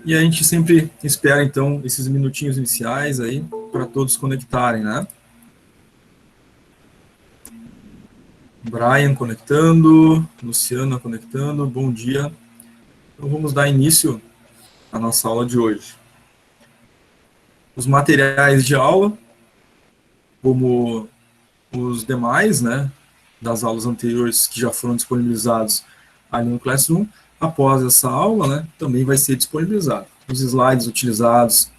E a gente sempre espera, então, esses minutinhos iniciais aí para todos conectarem, né? Brian conectando, Luciana conectando, bom dia. Então vamos dar início à nossa aula de hoje. Os materiais de aula, como os demais, né, das aulas anteriores que já foram disponibilizados ali no Classroom, após essa aula, né, também vai ser disponibilizado. Os slides utilizados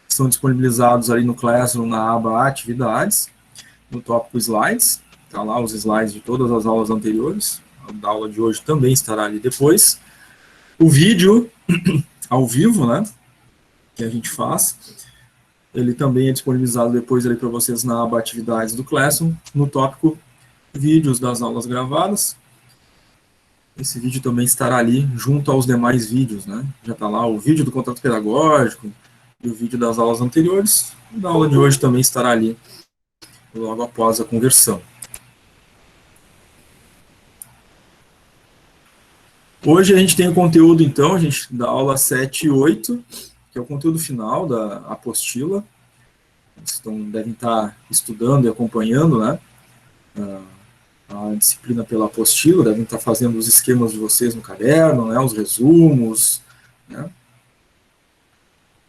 são disponibilizados ali no Classroom na aba Atividades, no tópico Slides, está lá os slides de todas as aulas anteriores, a da aula de hoje também estará ali depois. O vídeo ao vivo, né, que a gente faz, ele também é disponibilizado depois ali para vocês na aba Atividades do Classroom, no tópico Vídeos das aulas gravadas. Esse vídeo também estará ali junto aos demais vídeos, né? Já está lá o vídeo do contrato pedagógico e o vídeo das aulas anteriores. E da aula de hoje também estará ali, logo após a conversão. Hoje a gente tem o conteúdo, então, a gente da aula 7 e 8, que é o conteúdo final da apostila. Vocês devem estar estudando e acompanhando, né? A disciplina pela apostila, devem estar fazendo os esquemas de vocês no caderno, né? Os resumos, né?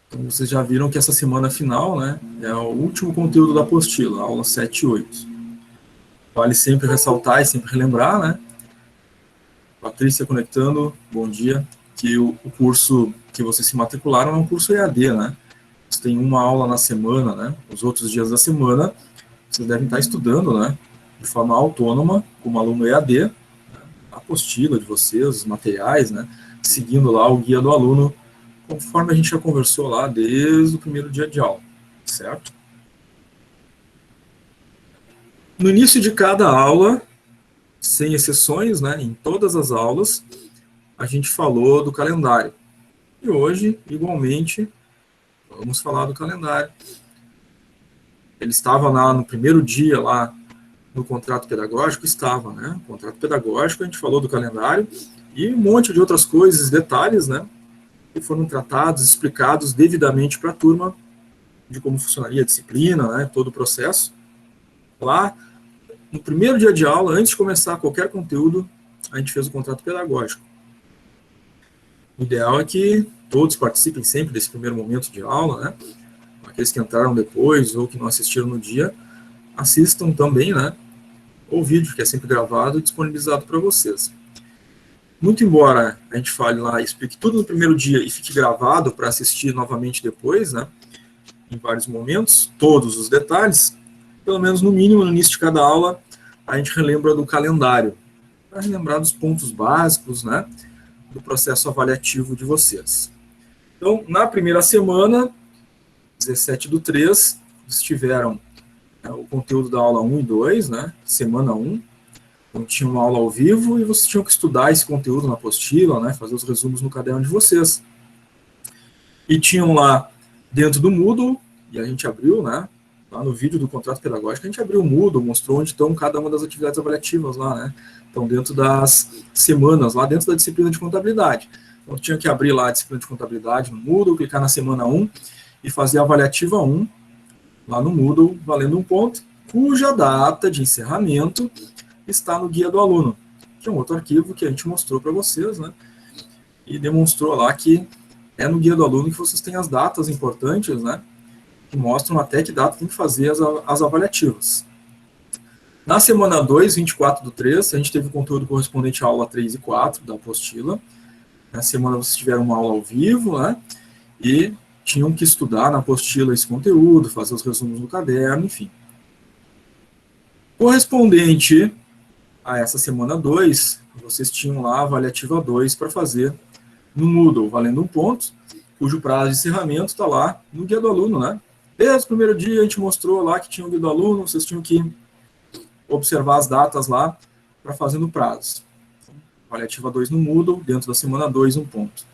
Então, vocês já viram que essa semana final, né, é o último conteúdo da apostila, aula 7 e 8. Vale sempre ressaltar e sempre relembrar, né? Patrícia conectando, bom dia, que o curso que vocês se matricularam é um curso EAD, né? Vocês têm uma aula na semana, né? Os outros dias da semana, vocês devem estar estudando, né? De forma autônoma, como aluno EAD, a apostila de vocês, os materiais, né? Seguindo lá o guia do aluno, conforme a gente já conversou lá desde o primeiro dia de aula, certo? No início de cada aula, sem exceções, né, em todas as aulas, a gente falou do calendário. E hoje, igualmente, vamos falar do calendário. Ele estava lá no primeiro dia, lá no contrato pedagógico, estava, né? O contrato pedagógico, a gente falou do calendário e um monte de outras coisas, detalhes, né? Que foram tratados, explicados devidamente para a turma de como funcionaria a disciplina, né? Todo o processo. Lá, no primeiro dia de aula, antes de começar qualquer conteúdo, a gente fez o contrato pedagógico. O ideal é que todos participem sempre desse primeiro momento de aula, né? Aqueles que entraram depois ou que não assistiram no dia, assistam também, né? O vídeo, que é sempre gravado e disponibilizado para vocês. Muito embora a gente fale lá, explique tudo no primeiro dia e fique gravado para assistir novamente depois, né? Em vários momentos, todos os detalhes, pelo menos no mínimo, no início de cada aula, a gente relembra do calendário, para relembrar dos pontos básicos, né? Do processo avaliativo de vocês. Então, na primeira semana, 17/3, vocês tiveram o conteúdo da aula 1 e 2, né, semana 1, então tinha uma aula ao vivo e vocês tinham que estudar esse conteúdo na apostila, né, fazer os resumos no caderno de vocês. E tinham lá, dentro do Moodle, e a gente abriu, né, lá no vídeo do contrato pedagógico, a gente abriu o Moodle, mostrou onde estão cada uma das atividades avaliativas lá, né, então dentro das semanas, lá dentro da disciplina de contabilidade. Então tinha que abrir lá a disciplina de contabilidade no Moodle, clicar na semana 1 e fazer a avaliativa 1, lá no Moodle, valendo um ponto, cuja data de encerramento está no guia do aluno, que é um outro arquivo que a gente mostrou para vocês, né, e demonstrou lá que é no guia do aluno que vocês têm as datas importantes, né, que mostram até que data tem que fazer as avaliativas. Na semana 2, 24/3, a gente teve o conteúdo correspondente à aula 3 e 4 da apostila. Na semana vocês tiveram uma aula ao vivo, né, e tinham que estudar na apostila esse conteúdo, fazer os resumos no caderno, enfim. Correspondente a essa semana 2, vocês tinham lá a avaliativa 2 para fazer no Moodle, valendo um ponto, cujo prazo de encerramento está lá no guia do aluno, né? Desde o primeiro dia a gente mostrou lá que tinha o guia do aluno, vocês tinham que observar as datas lá para fazer no prazo. Avaliativa 2 no Moodle, dentro da semana 2, um ponto.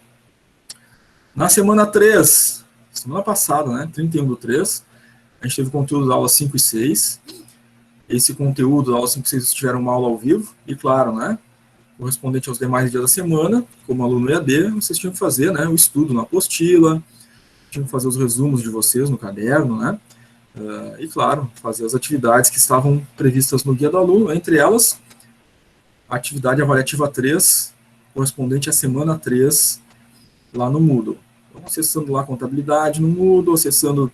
Na semana 3, semana passada, né, 31/3, a gente teve conteúdo da aula 5 e 6. Esse conteúdo da aula 5 e 6 tiveram uma aula ao vivo, e claro, né, correspondente aos demais dias da semana, como aluno EAD, vocês tinham que fazer, né, o estudo na apostila, tinham que fazer os resumos de vocês no caderno, né, e, claro, fazer as atividades que estavam previstas no guia do aluno, entre elas, a atividade avaliativa 3, correspondente à semana 3, lá no Moodle. Então, acessando lá a contabilidade no Moodle, acessando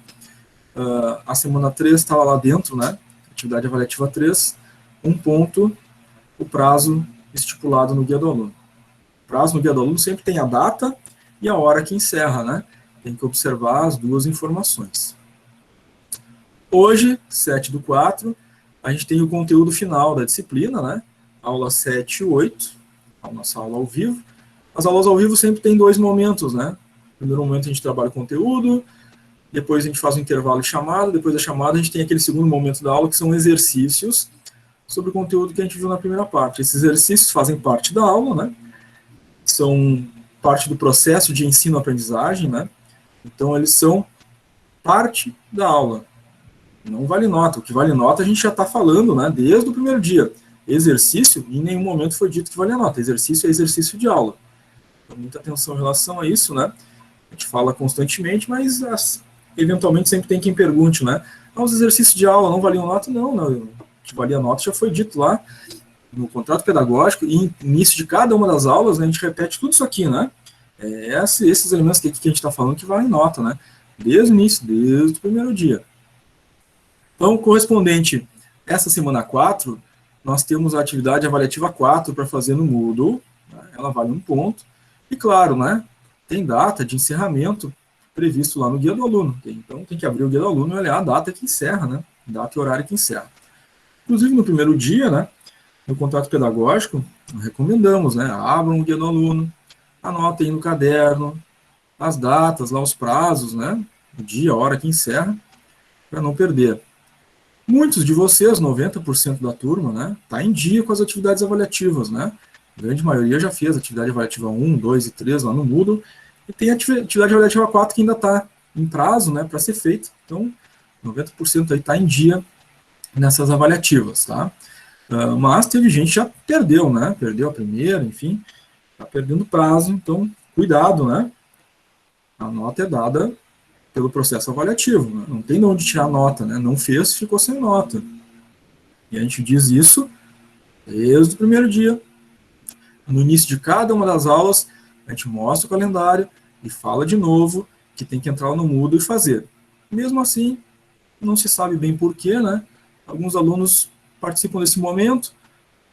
a semana 3, estava lá dentro, né, atividade avaliativa 3, um ponto, o prazo estipulado no guia do aluno. O prazo no guia do aluno sempre tem a data e a hora que encerra, né? Tem que observar as duas informações. Hoje, 7/4, a gente tem o conteúdo final da disciplina, né? Aula 7 e 8, a nossa aula ao vivo. As aulas ao vivo sempre tem dois momentos, né? No primeiro momento a gente trabalha o conteúdo, depois a gente faz um intervalo de chamada, depois da chamada a gente tem aquele segundo momento da aula, que são exercícios sobre o conteúdo que a gente viu na primeira parte. Esses exercícios fazem parte da aula, né? São parte do processo de ensino-aprendizagem, né? Então, eles são parte da aula. Não vale nota. O que vale nota a gente já está falando, né? Desde o primeiro dia. Exercício, em nenhum momento foi dito que vale nota. Exercício é exercício de aula. Então, muita atenção em relação a isso, né? A gente fala constantemente, mas eventualmente sempre tem quem pergunte, né? Os exercícios de aula não valiam nota? Não, não. Que valia nota já foi dito lá no contrato pedagógico, e no início de cada uma das aulas, né, a gente repete tudo isso aqui, né? Esses elementos que a gente está falando que valem nota, né? Desde o início, desde o primeiro dia. Então, correspondente essa semana 4, nós temos a atividade avaliativa 4 para fazer no Moodle, né? Ela vale um ponto, e claro, né, tem data de encerramento previsto lá no guia do aluno. Então, tem que abrir o guia do aluno e olhar a data que encerra, né? Data e horário que encerra. Inclusive, no primeiro dia, né, no contrato pedagógico, recomendamos, né, abram o guia do aluno, anotem no caderno as datas, lá os prazos, né, o dia, a hora que encerra, para não perder. Muitos de vocês, 90% da turma, né, está em dia com as atividades avaliativas, né, a grande maioria já fez atividade avaliativa 1, 2 e 3 lá no Moodle, e tem a atividade avaliativa 4 que ainda está em prazo, né, para ser feita, então 90% aí está em dia nessas avaliativas, tá? Mas teve gente que já perdeu, né? Perdeu a primeira, enfim, está perdendo prazo, então cuidado, né? A nota é dada pelo processo avaliativo, né? Não tem de onde tirar nota, né? Não fez, ficou sem nota. E a gente diz isso desde o primeiro dia. No início de cada uma das aulas, a gente mostra o calendário e fala de novo que tem que entrar no Moodle e fazer. Mesmo assim, não se sabe bem porquê, né? Alguns alunos participam desse momento,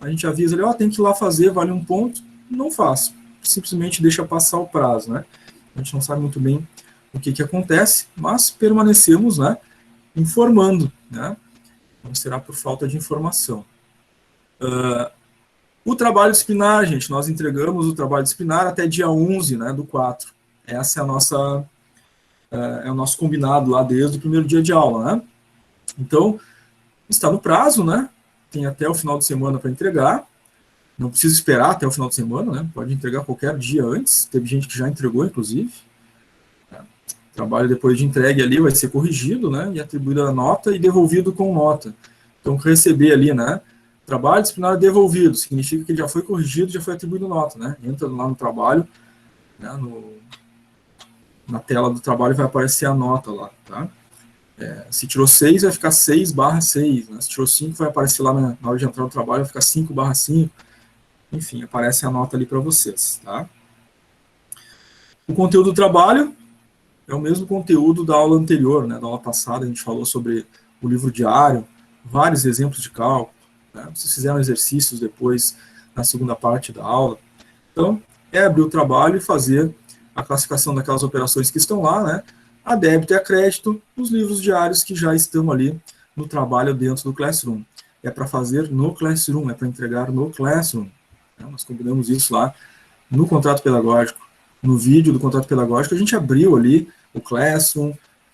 a gente avisa ele, tem que ir lá fazer, vale um ponto, não faz, simplesmente deixa passar o prazo, né? A gente não sabe muito bem o que acontece, mas permanecemos, né, informando, né? Não será por falta de informação. O trabalho disciplinar, gente, nós entregamos o trabalho disciplinar até dia 11, né, do 4. Essa é a nossa, é o nosso combinado lá desde o primeiro dia de aula, né? Então, está no prazo, né? Tem até o final de semana para entregar. Não precisa esperar até o final de semana, né? Pode entregar qualquer dia antes. Teve gente que já entregou, inclusive. O trabalho depois de entregue ali vai ser corrigido, né? E atribuída a nota e devolvido com nota. Então, receber ali, né? Trabalho disciplinar devolvido, significa que ele já foi corrigido, já foi atribuído nota, né? Entra lá no trabalho, né? Na tela do trabalho vai aparecer a nota lá, tá? Se tirou 6, vai ficar 6/6, né? Se tirou 5, vai aparecer lá na hora de entrar no trabalho, vai ficar 5/5. Enfim, aparece a nota ali para vocês, tá? O conteúdo do trabalho é o mesmo conteúdo da aula anterior, né? Da aula passada, a gente falou sobre o livro diário, vários exemplos de cálculo, né? Vocês fizeram exercícios depois na segunda parte da aula. Então, abrir o trabalho e fazer a classificação daquelas operações que estão lá, né? A débito e a crédito, os livros diários que já estão ali no trabalho dentro do Classroom. É para fazer no Classroom, é para entregar no Classroom. Nós combinamos isso lá no contrato pedagógico. No vídeo do contrato pedagógico, a gente abriu ali o Classroom,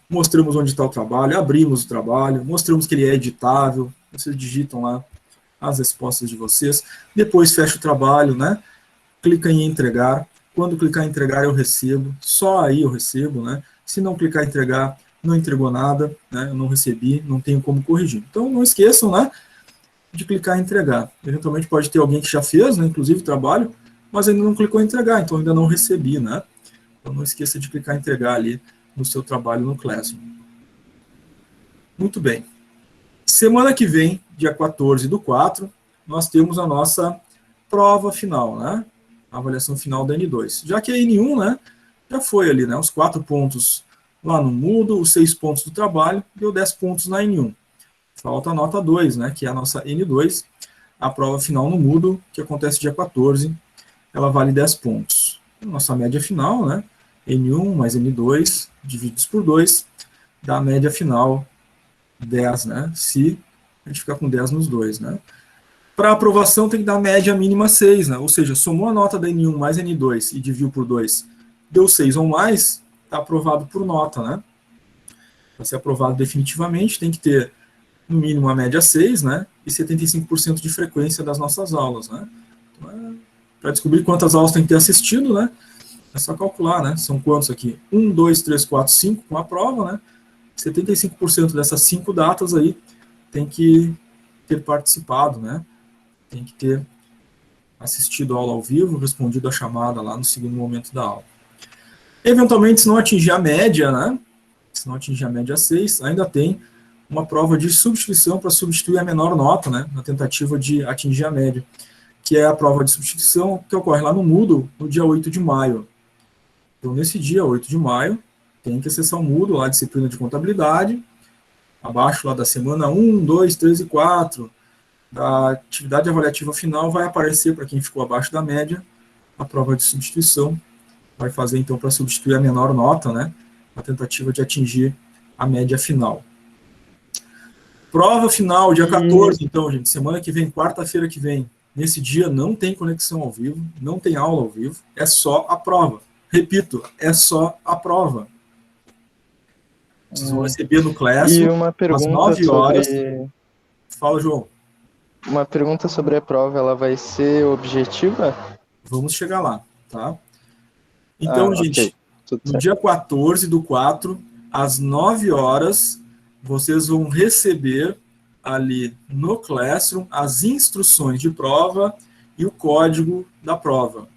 mostramos onde está o trabalho, abrimos o trabalho, mostramos que ele é editável, vocês digitam lá as respostas de vocês, depois fecha o trabalho, né? Clica em entregar. Quando clicar em entregar, eu recebo, só aí eu recebo, né? Se não clicar em entregar, não entregou nada, né? Eu não recebi, não tenho como corrigir. Então, não esqueçam, né? de clicar em entregar. Eventualmente pode ter alguém que já fez, né, inclusive trabalho, mas ainda não clicou em entregar, então ainda não recebi, né? Então não esqueça de clicar em entregar ali no seu trabalho no Classroom. Muito bem. Semana que vem, dia 14/4, nós temos a nossa prova final, né? A avaliação final da N2. Já que a N1, né, já foi ali, né? Os 4 pontos lá no Moodle, os 6 pontos do trabalho, deu 10 pontos na N1. Falta a nota 2, né, que é a nossa N2, a prova final no Moodle, que acontece dia 14, ela vale 10 pontos. Nossa média final, né, N1 mais N2, divididos por 2, dá a média final 10, né, se a gente ficar com 10 nos dois, né. Para aprovação tem que dar média mínima 6, né, ou seja, somou a nota da N1 mais N2 e dividiu por 2, deu 6 ou mais, está aprovado por nota, né. Para ser aprovado definitivamente tem que ter no mínimo a média 6, né, e 75% de frequência das nossas aulas, né. Então, para descobrir quantas aulas tem que ter assistido, né, é só calcular, né, são quantos aqui? 1, 2, 3, 4, 5 com a prova, né, 75% dessas 5 datas aí tem que ter participado, né, tem que ter assistido a aula ao vivo, respondido a chamada lá no segundo momento da aula. Eventualmente, se não atingir a média, né, se não atingir a média 6, ainda tem uma prova de substituição para substituir a menor nota, né, na tentativa de atingir a média, que é a prova de substituição que ocorre lá no Moodle no dia 8 de maio. Então, nesse dia, 8 de maio, tem que acessar o Moodle, lá, disciplina de contabilidade, abaixo lá da semana 1, 2, 3 e 4, da atividade avaliativa final, vai aparecer, para quem ficou abaixo da média, a prova de substituição, vai fazer, então, para substituir a menor nota, né, na tentativa de atingir a média final. Prova final, dia 14, então, gente, semana que vem, quarta-feira que vem. Nesse dia não tem conexão ao vivo, não tem aula ao vivo, é só a prova. Repito, é só a prova. Vocês vão receber no Classroom, e uma pergunta às 9 horas. sobre... Fala, João. Uma pergunta sobre a prova, ela vai ser objetiva? Vamos chegar lá, tá? Então, gente, okay. no dia 14/4, às 9 horas, vocês vão receber ali no Classroom as instruções de prova e o código da prova.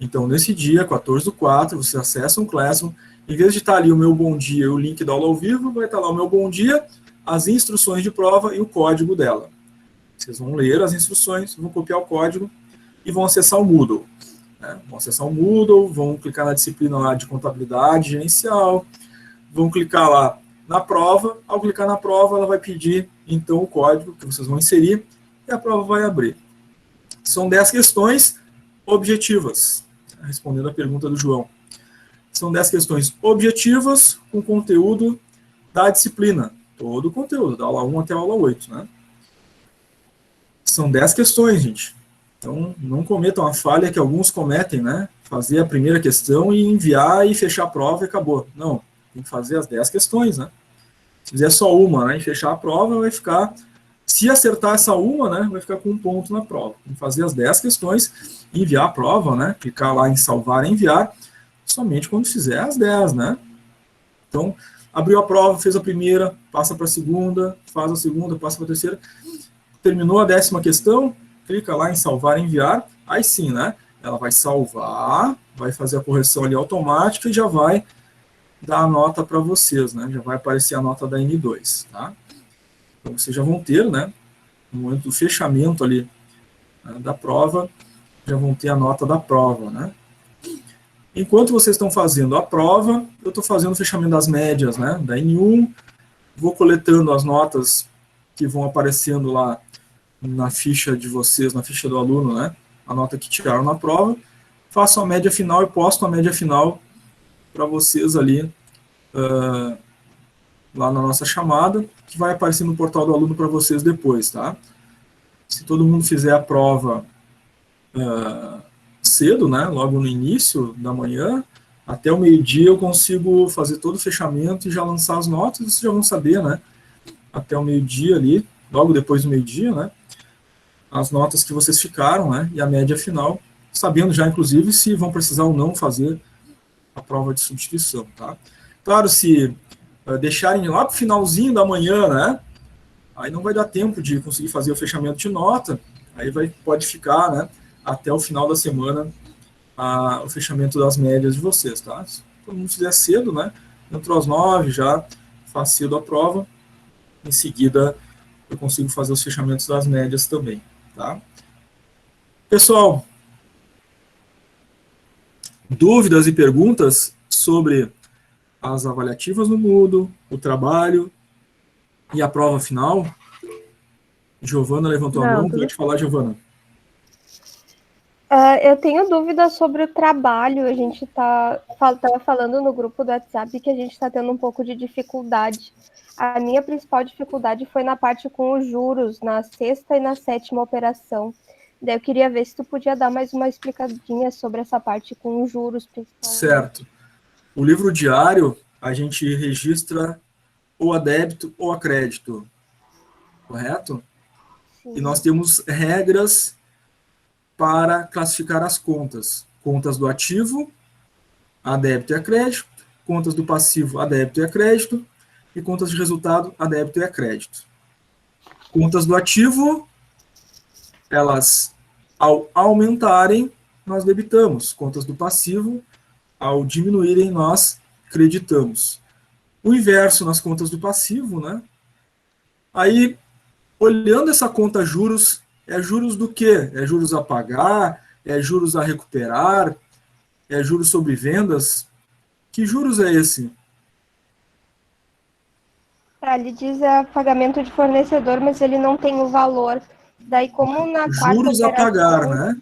Então, nesse dia, 14/4, vocês acessam o Classroom, em vez de estar ali o meu bom dia e o link da aula ao vivo, vai estar lá o meu bom dia, as instruções de prova e o código dela. Vocês vão ler as instruções, vão copiar o código e vão acessar o Moodle. Né? Vão acessar o Moodle, vão clicar na disciplina lá de contabilidade gerencial, vão clicar lá na prova. Ao clicar na prova, ela vai pedir, então, o código que vocês vão inserir e a prova vai abrir. São 10 questões objetivas, respondendo a pergunta do João. São 10 questões objetivas com conteúdo da disciplina. Todo o conteúdo, da aula 1 até a aula 8, né? São 10 questões, gente. Então, não cometam a falha que alguns cometem, né? Fazer a primeira questão e enviar e fechar a prova e acabou. Não, tem que fazer as 10 questões, né? Se fizer só uma, né, e fechar a prova, vai ficar... Se acertar essa uma, né, vai ficar com 1 ponto na prova. Tem que fazer as 10 questões, enviar a prova, né? Clicar lá em salvar e enviar, somente quando fizer as 10, né? Então, abriu a prova, fez a primeira, passa para a segunda, faz a segunda, passa para a terceira. Terminou a 10ª questão, clica lá em salvar e enviar, aí sim, né? Ela vai salvar, vai fazer a correção ali automática e já vai dar a nota para vocês, né? Já vai aparecer a nota da N2, tá? Então, vocês já vão ter, né? No momento do fechamento ali, né, da prova, já vão ter a nota da prova, né? Enquanto vocês estão fazendo a prova, eu estou fazendo o fechamento das médias, né? Da N1, vou coletando as notas que vão aparecendo lá na ficha de vocês, na ficha do aluno, né? A nota que tiraram na prova, faço a média final e posto a média final para vocês ali, lá na nossa chamada, que vai aparecer no portal do aluno para vocês depois, tá? Se todo mundo fizer a prova cedo, né? Logo no início da manhã, até o meio-dia eu consigo fazer todo o fechamento e já lançar as notas, vocês já vão saber, né? Até o meio-dia ali, logo depois do meio-dia, né? As notas que vocês ficaram, né, e a média final, sabendo já, inclusive, se vão precisar ou não fazer a prova de substituição, tá? Claro, se deixarem lá para o finalzinho da manhã, né, aí não vai dar tempo de conseguir fazer o fechamento de nota, aí pode ficar, né, até o final da semana o fechamento das médias de vocês, tá? Se todo mundo fizer cedo, né, entrou às 9, já faz cedo a prova, em seguida eu consigo fazer os fechamentos das médias também, tá? Pessoal, dúvidas e perguntas sobre as avaliativas no Moodle, o trabalho e a prova final? Giovana levantou a mão, pode falar, Giovana. Eu tenho dúvidas sobre o trabalho. A gente estava falando no grupo do WhatsApp que a gente está tendo um pouco de dificuldade. A minha principal dificuldade foi na parte com os juros, na 6ª e na 7ª operação. Daí eu queria ver se tu podia dar mais uma explicadinha sobre essa parte com os juros, principalmente. Certo. O livro diário, a gente registra ou a débito ou a crédito, correto? Sim. E nós temos regras para classificar as contas. Contas do ativo, a débito e a crédito, contas do passivo, a débito e a crédito, e contas de resultado, a débito e a crédito. Contas do ativo, elas, ao aumentarem, nós debitamos. Contas do passivo, ao diminuírem, nós creditamos. O inverso nas contas do passivo, né? Aí, olhando essa conta juros, é juros do quê? É juros a pagar? É juros a recuperar? É juros sobre vendas? Que juros é esse? Ele diz pagamento de fornecedor, mas ele não tem o valor. Daí, como na juros a pagar, né?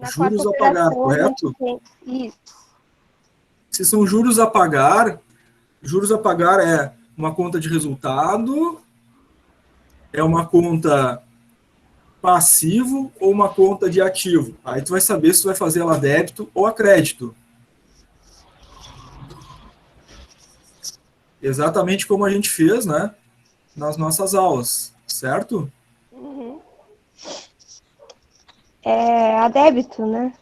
Juros a pagar, correto? Isso. Se são juros a pagar é uma conta de resultado, é uma conta passivo ou uma conta de ativo. Aí tu vai saber se tu vai fazer ela a débito ou a crédito. Exatamente como a gente fez, né, nas nossas aulas, certo? Uhum. É a débito, né?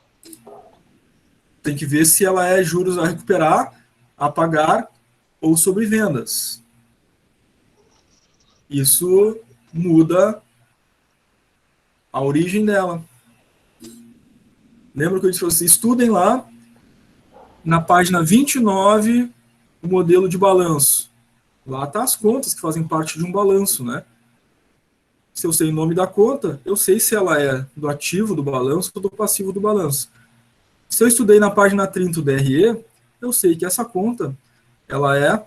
Tem que ver se ela é juros a recuperar, a pagar ou sobre vendas. Isso muda a origem dela. Lembra que eu disse para vocês? Estudem lá, na página 29, o modelo de balanço. Lá tá as contas que fazem parte de um balanço, né? Se eu sei o nome da conta, eu sei se ela é do ativo do balanço ou do passivo do balanço. Se eu estudei na página 30 o DRE, eu sei que essa conta, ela é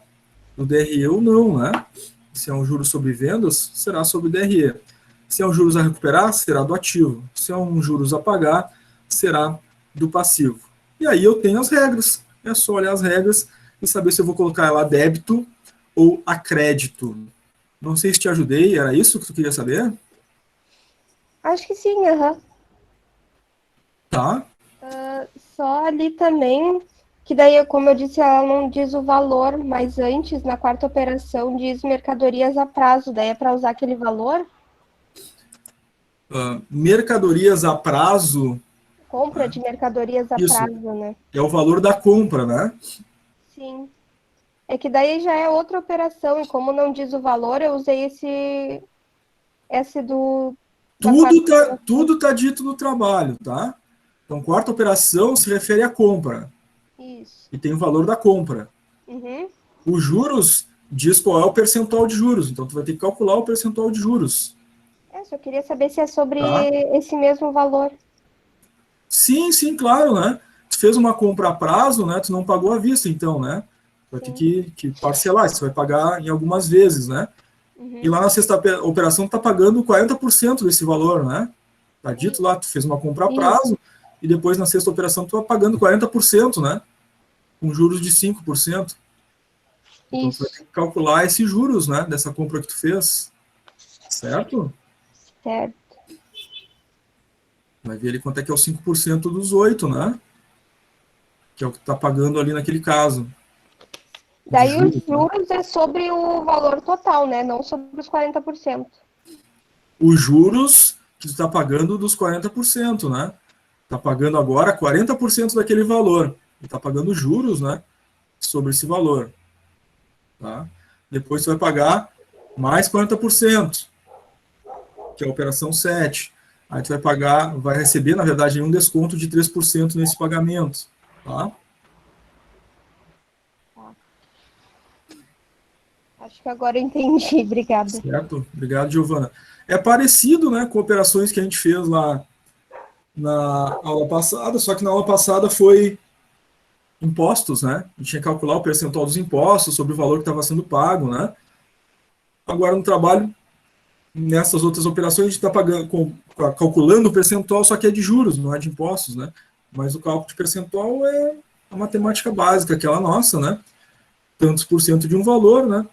do DRE ou não, né? Se é um juros sobre vendas, será sobre DRE. Se é um juros a recuperar, será do ativo. Se é um juros a pagar, será do passivo. E aí eu tenho as regras. É só olhar as regras e saber se eu vou colocar ela a débito ou a crédito. Não sei se te ajudei, era isso que tu queria saber? Acho que sim, aham. Tá. Só ali também, que daí, como eu disse, ela não diz o valor, mas antes, na 4ª operação, diz mercadorias a prazo, daí é para usar aquele valor? Mercadorias a prazo... Compra de mercadorias a isso, prazo, né? É o valor da compra, né? Sim. É que daí já é outra operação, e como não diz o valor, eu usei esse do... Tudo tá dito no trabalho, tá? Então, 4ª operação se refere à compra. Isso. E tem o valor da compra. Uhum. Os juros diz qual é o percentual de juros. Então, tu vai ter que calcular o percentual de juros. Só queria saber se é sobre esse mesmo valor. Sim, claro, né? Tu fez uma compra a prazo, né? Tu não pagou à vista, então, né? Vai ter que parcelar. Você vai pagar em algumas vezes, né? Uhum. E lá na 6ª operação tu tá pagando 40% desse valor, né? Tá dito lá, tu fez uma compra a prazo e depois na 6ª operação tu tá pagando 40%, né? Com juros de 5%. Então tu vai ter que calcular esses juros, né? Dessa compra que tu fez. Certo? Certo. Vai ver ali quanto é que é os 5% dos 8, né? Que é o que tu tá pagando ali naquele caso. Daí juros, os juros, né? É sobre o valor total, né? Não sobre os 40%. Os juros que tu tá pagando dos 40%, né? Tá pagando agora 40% daquele valor. E tá pagando juros, né? Sobre esse valor. Tá? Depois tu vai pagar mais 40%, que é a operação 7. Aí tu vai pagar, vai receber, na verdade, um desconto de 3% nesse pagamento, tá? Acho que agora eu entendi. Obrigada. Certo? Obrigado, Giovana. É parecido, né, com operações que a gente fez lá na aula passada, só que na aula passada foi impostos, né? A gente tinha que calcular o percentual dos impostos sobre o valor que estava sendo pago, né? Agora no trabalho, nessas outras operações, a gente está calculando o percentual, só que é de juros, não é de impostos, né? Mas o cálculo de percentual é a matemática básica, aquela nossa, né? Tantos por cento de um valor, né?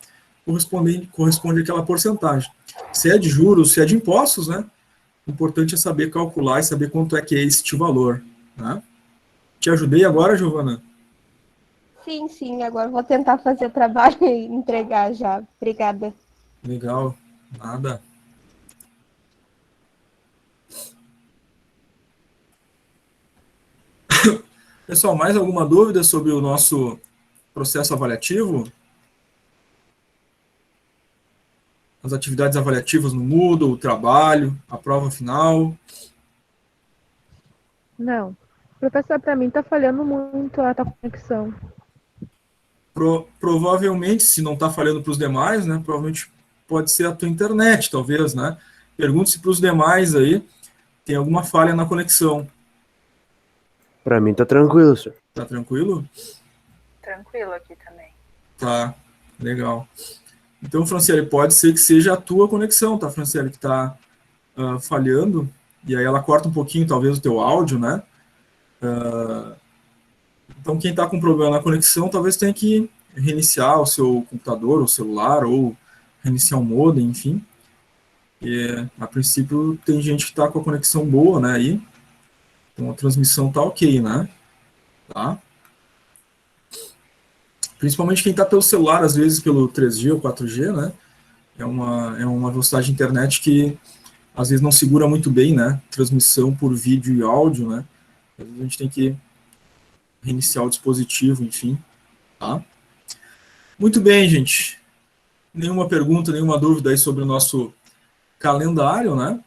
Corresponde àquela porcentagem. Se é de juros, se é de impostos, né? O importante é saber calcular e saber quanto é que é este valor, né? Te ajudei agora, Giovana? Sim, sim, agora eu vou tentar fazer o trabalho e entregar já. Obrigada. Legal, nada. Pessoal, mais alguma dúvida sobre o nosso processo avaliativo? As atividades avaliativas no Moodle, o trabalho, a prova final? Não. Professor, para mim tá falhando muito a tua conexão. Provavelmente, se não está falhando para os demais, né? Provavelmente pode ser a tua internet, talvez, né? Pergunte-se para os demais aí, tem alguma falha na conexão. Para mim tá tranquilo, senhor. Tá tranquilo? Tranquilo aqui também. Tá, legal. Então, Franciele, pode ser que seja a tua conexão, tá, Franciele, que está falhando, e aí ela corta um pouquinho, talvez, o teu áudio, né? Então, quem está com problema na conexão, talvez tenha que reiniciar o seu computador, o celular, ou reiniciar o modem, enfim. E, a princípio, tem gente que está com a conexão boa, né, aí. Então, a transmissão tá ok, né? Tá? Principalmente quem está pelo celular, às vezes pelo 3G ou 4G, né? É uma velocidade de internet que às vezes não segura muito bem, né? Transmissão por vídeo e áudio, né? Às vezes a gente tem que reiniciar o dispositivo, enfim, tá? Muito bem, gente. Nenhuma pergunta, nenhuma dúvida aí sobre o nosso calendário, né?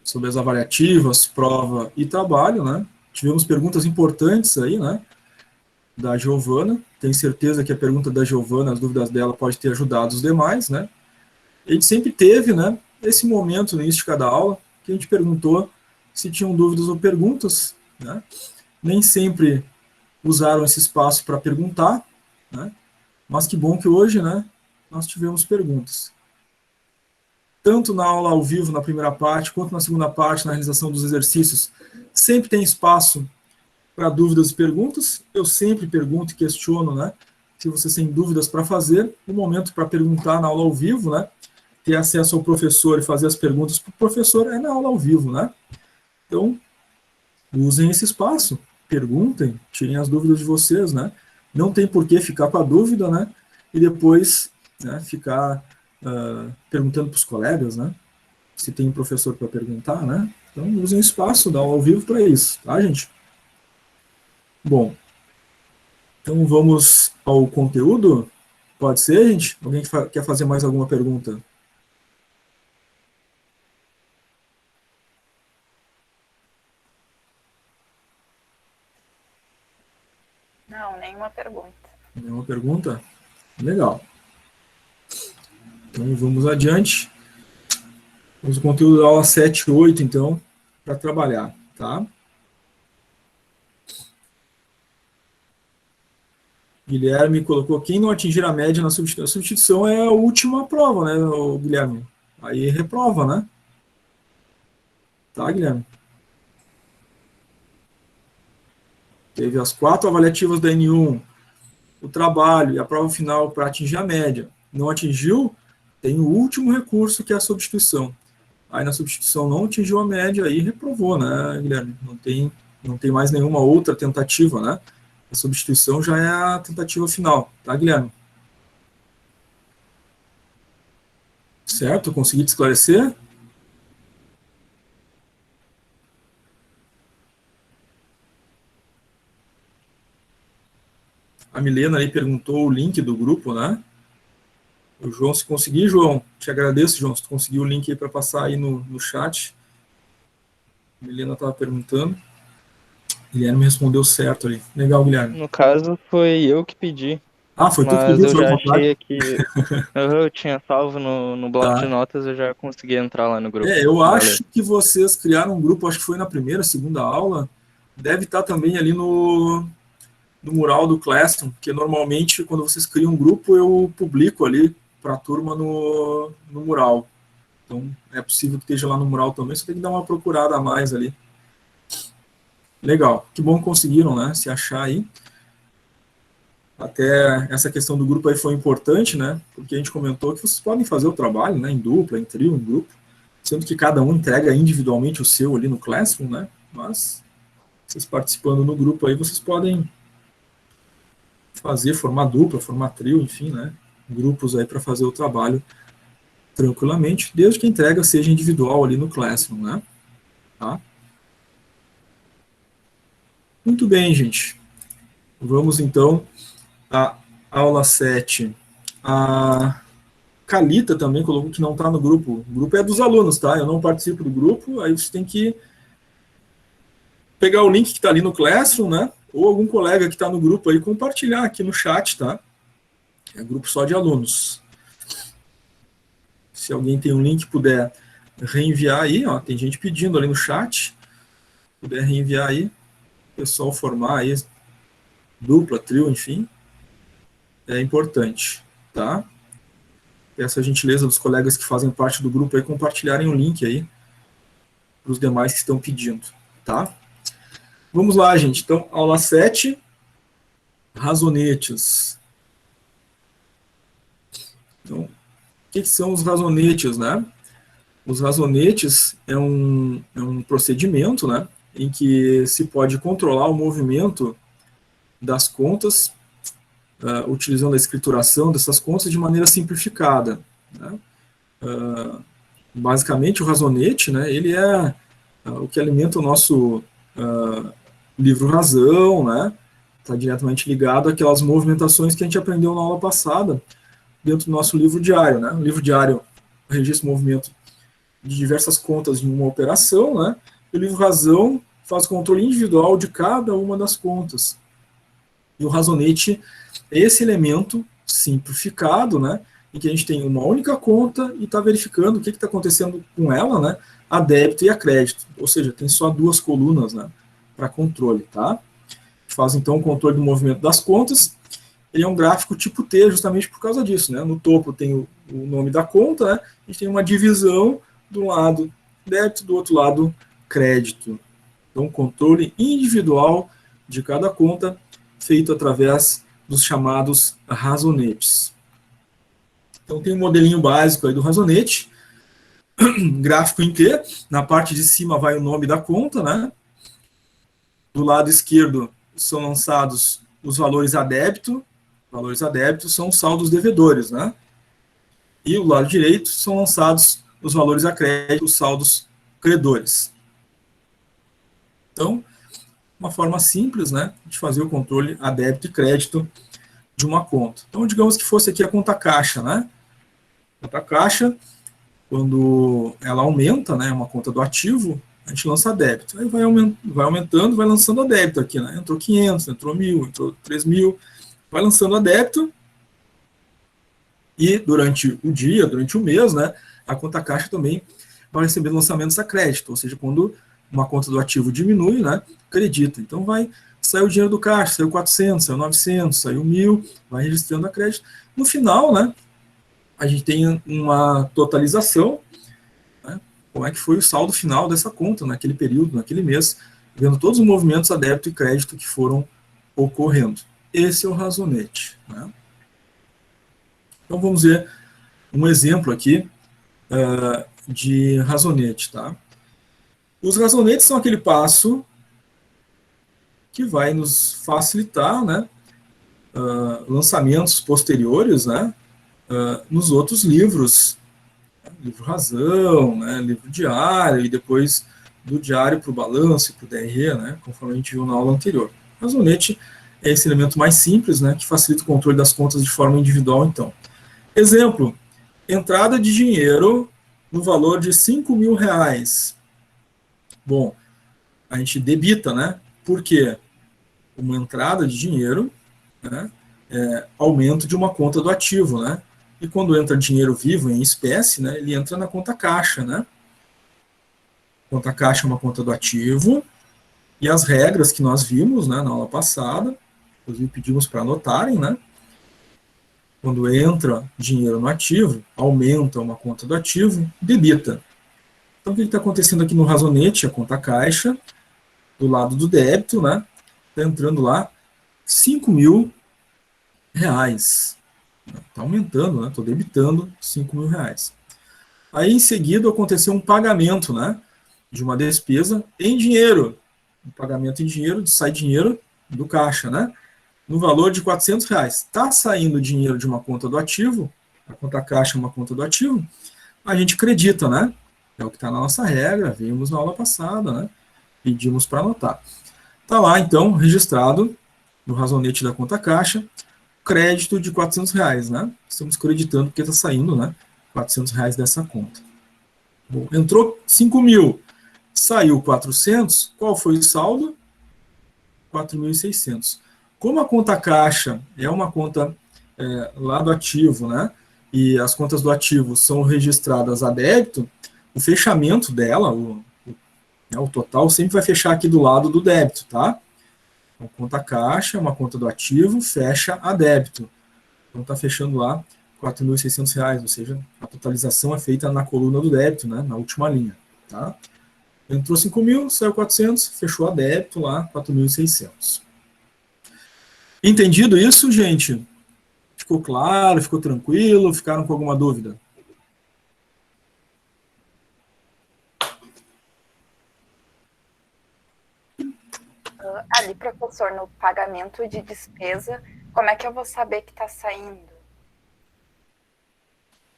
Sobre as avaliativas, prova e trabalho, né? Tivemos perguntas importantes aí, né? Da Giovana. Tenho certeza que a pergunta da Giovana, as dúvidas dela, pode ter ajudado os demais, né? A gente sempre teve, né? Esse momento no início de cada aula que a gente perguntou se tinham dúvidas ou perguntas, né? Nem sempre usaram esse espaço para perguntar, né? Mas que bom que hoje, né, nós tivemos perguntas. Tanto na aula ao vivo, na primeira parte, quanto na segunda parte, na realização dos exercícios, sempre tem espaço para dúvidas e perguntas. Eu sempre pergunto e questiono, né, se vocês têm dúvidas para fazer. O momento para perguntar na aula ao vivo, né, ter acesso ao professor e fazer as perguntas para o professor é na aula ao vivo, né. Então, usem esse espaço, perguntem, tirem as dúvidas de vocês, né. Não tem por que ficar com a dúvida, né, e depois, né, ficar perguntando para os colegas, né, se tem um professor para perguntar, né. Então, usem o espaço da aula ao vivo para isso, tá, gente? Bom, então vamos ao conteúdo? Pode ser, gente? Alguém quer fazer mais alguma pergunta? Não, nenhuma pergunta. Nenhuma pergunta? Legal. Então vamos adiante. Vamos ao conteúdo da aula 7 e 8, então, para trabalhar, tá? Guilherme colocou, quem não atingir a média na substituição? A substituição é a última prova, né, Guilherme? Aí reprova, né? Tá, Guilherme? Teve as 4 avaliativas da N1, o trabalho e a prova final para atingir a média. Não atingiu, tem o último recurso, que é a substituição. Aí na substituição não atingiu a média, aí reprovou, né, Guilherme? Não tem mais nenhuma outra tentativa, né? A substituição já é a tentativa final, tá, Guilherme? Certo? Consegui te esclarecer? A Milena aí perguntou o link do grupo, né? O João, se conseguir, João, te agradeço, João, se tu conseguir o link aí para passar aí no chat. A Helena estava perguntando. Guilherme respondeu certo ali. Legal, Guilherme. No caso, foi eu que pedi, Ah, foi tu que mas pediu, eu foi à já vontade? achei aqui. Eu tinha salvo no bloco de Tá. notas, eu já consegui entrar lá no grupo. Eu Valeu. acho que vocês criaram um grupo, acho que foi na primeira, segunda aula. Deve estar também ali no mural do Classroom, porque normalmente quando vocês criam um grupo, eu publico ali para a turma no mural. Então é possível que esteja lá no mural também, só tem que dar uma procurada a mais ali. Legal, que bom que conseguiram, né, se achar aí. Até essa questão do grupo aí foi importante, né, porque a gente comentou que vocês podem fazer o trabalho, né, em dupla, em trio, em grupo, sendo que cada um entrega individualmente o seu ali no Classroom, né, mas vocês participando no grupo aí, vocês podem fazer, formar dupla, formar trio, enfim, né, grupos aí para fazer o trabalho tranquilamente, desde que a entrega seja individual ali no Classroom, né, tá? Muito bem, gente. Vamos então à aula 7. A Calita também colocou que não está no grupo. O grupo é dos alunos, tá? Eu não participo do grupo, aí você tem que pegar o link que está ali no Classroom, né? Ou algum colega que está no grupo aí, compartilhar aqui no chat, tá? É grupo só de alunos. Se alguém tem um link, puder reenviar aí, ó, tem gente pedindo ali no chat, puder reenviar aí, o pessoal formar aí, dupla, trio, enfim, é importante, tá? Peço a gentileza dos colegas que fazem parte do grupo aí compartilharem o link aí para os demais que estão pedindo, tá? Vamos lá, gente. Então, aula 7, razonetes. Então, o que são os razonetes, né? Os razonetes é um procedimento, né, em que se pode controlar o movimento das contas, utilizando a escrituração dessas contas de maneira simplificada, né? Basicamente, o razonete, né, ele é o que alimenta o nosso livro-razão, né? Está diretamente ligado àquelas movimentações que a gente aprendeu na aula passada, dentro do nosso livro diário, né? O livro diário registra o movimento de diversas contas em uma operação, né? E o livro-razão faz o controle individual de cada uma das contas. E o razonete é esse elemento simplificado, né, em que a gente tem uma única conta e está verificando o que está acontecendo com ela, né, a débito e a crédito. Ou seja, tem só duas colunas, né, para controle, tá? Faz então o controle do movimento das contas. Ele é um gráfico tipo T justamente por causa disso, né? No topo tem o nome da conta, né? A gente tem uma divisão do lado débito, do outro lado crédito. Então, controle individual de cada conta feito através dos chamados razonetes. Então, tem um modelinho básico aí do razonete, gráfico em que, na parte de cima vai o nome da conta, né? Do lado esquerdo são lançados os valores a débito. Valores a débito são os saldos devedores, né? E o lado direito são lançados os valores a crédito, os saldos credores. Então, uma forma simples, né, de fazer o controle a débito e crédito de uma conta. Então, digamos que fosse aqui a conta caixa, né? A conta caixa, quando ela aumenta, né, uma conta do ativo, a gente lança a débito. Aí vai aumentando, vai lançando a débito aqui, né? Entrou 500, entrou 1.000, entrou 3.000, vai lançando a débito. E durante o dia, durante o mês, né, a conta caixa também vai receber lançamentos a crédito, ou seja, quando uma conta do ativo diminui, né, acredita. Então saiu o dinheiro do caixa, saiu 400, saiu 900, saiu 1.000, vai registrando a crédito. No final, né, a gente tem uma totalização, né, como é que foi o saldo final dessa conta naquele período, naquele mês, vendo todos os movimentos a débito e crédito que foram ocorrendo. Esse é o razonete, né? Então vamos ver um exemplo aqui de razonete, tá? Os razonetes são aquele passo que vai nos facilitar, né, lançamentos posteriores, né, nos outros livros, livro-razão, né, livro diário, e depois do diário para o balanço e para o DRE, né, conforme a gente viu na aula anterior. O razonete é esse elemento mais simples, né, que facilita o controle das contas de forma individual, então. Exemplo, entrada de dinheiro no valor de R$ 5.000. Bom, a gente debita, né? Por quê? Uma entrada de dinheiro, né, aumento de uma conta do ativo, né? E quando entra dinheiro vivo em espécie, né, ele entra na conta caixa, né? Conta caixa é uma conta do ativo, e as regras que nós vimos, né, na aula passada, inclusive pedimos para anotarem, né? Quando entra dinheiro no ativo, aumenta uma conta do ativo, debita. Então, o que está acontecendo aqui no razonete? A conta caixa, do lado do débito, né? Está entrando lá R$ 5.000. Está aumentando, né? Estou debitando R$ 5.000. Aí, em seguida, aconteceu um pagamento, né? De uma despesa em dinheiro. Um pagamento em dinheiro, sai dinheiro do caixa, né? No valor de R$ 400. Está saindo dinheiro de uma conta do ativo, a conta caixa é uma conta do ativo, a gente acredita, né? É o que está na nossa regra, vimos na aula passada, né? Pedimos para anotar. Está lá, então, registrado no razonete da conta caixa, crédito de R$ 400, né? Estamos creditando porque está saindo, né? R$ 400 dessa conta. Bom, entrou 5.000, saiu 400, qual foi o saldo? 4.600. Como a conta caixa é uma conta lá do ativo, né? E as contas do ativo são registradas a débito, o fechamento dela, o total, sempre vai fechar aqui do lado do débito, tá? Então, conta caixa é uma conta do ativo, fecha a débito. Então, está fechando lá R$ 4.600, ou seja, a totalização é feita na coluna do débito, né? Na última linha, tá? Entrou 5.000, saiu 400, fechou a débito lá, 4.600. Entendido isso, gente? Ficou claro? Ficou tranquilo? Ficaram com alguma dúvida? Ali, professor, no pagamento de despesa, como é que eu vou saber que está saindo?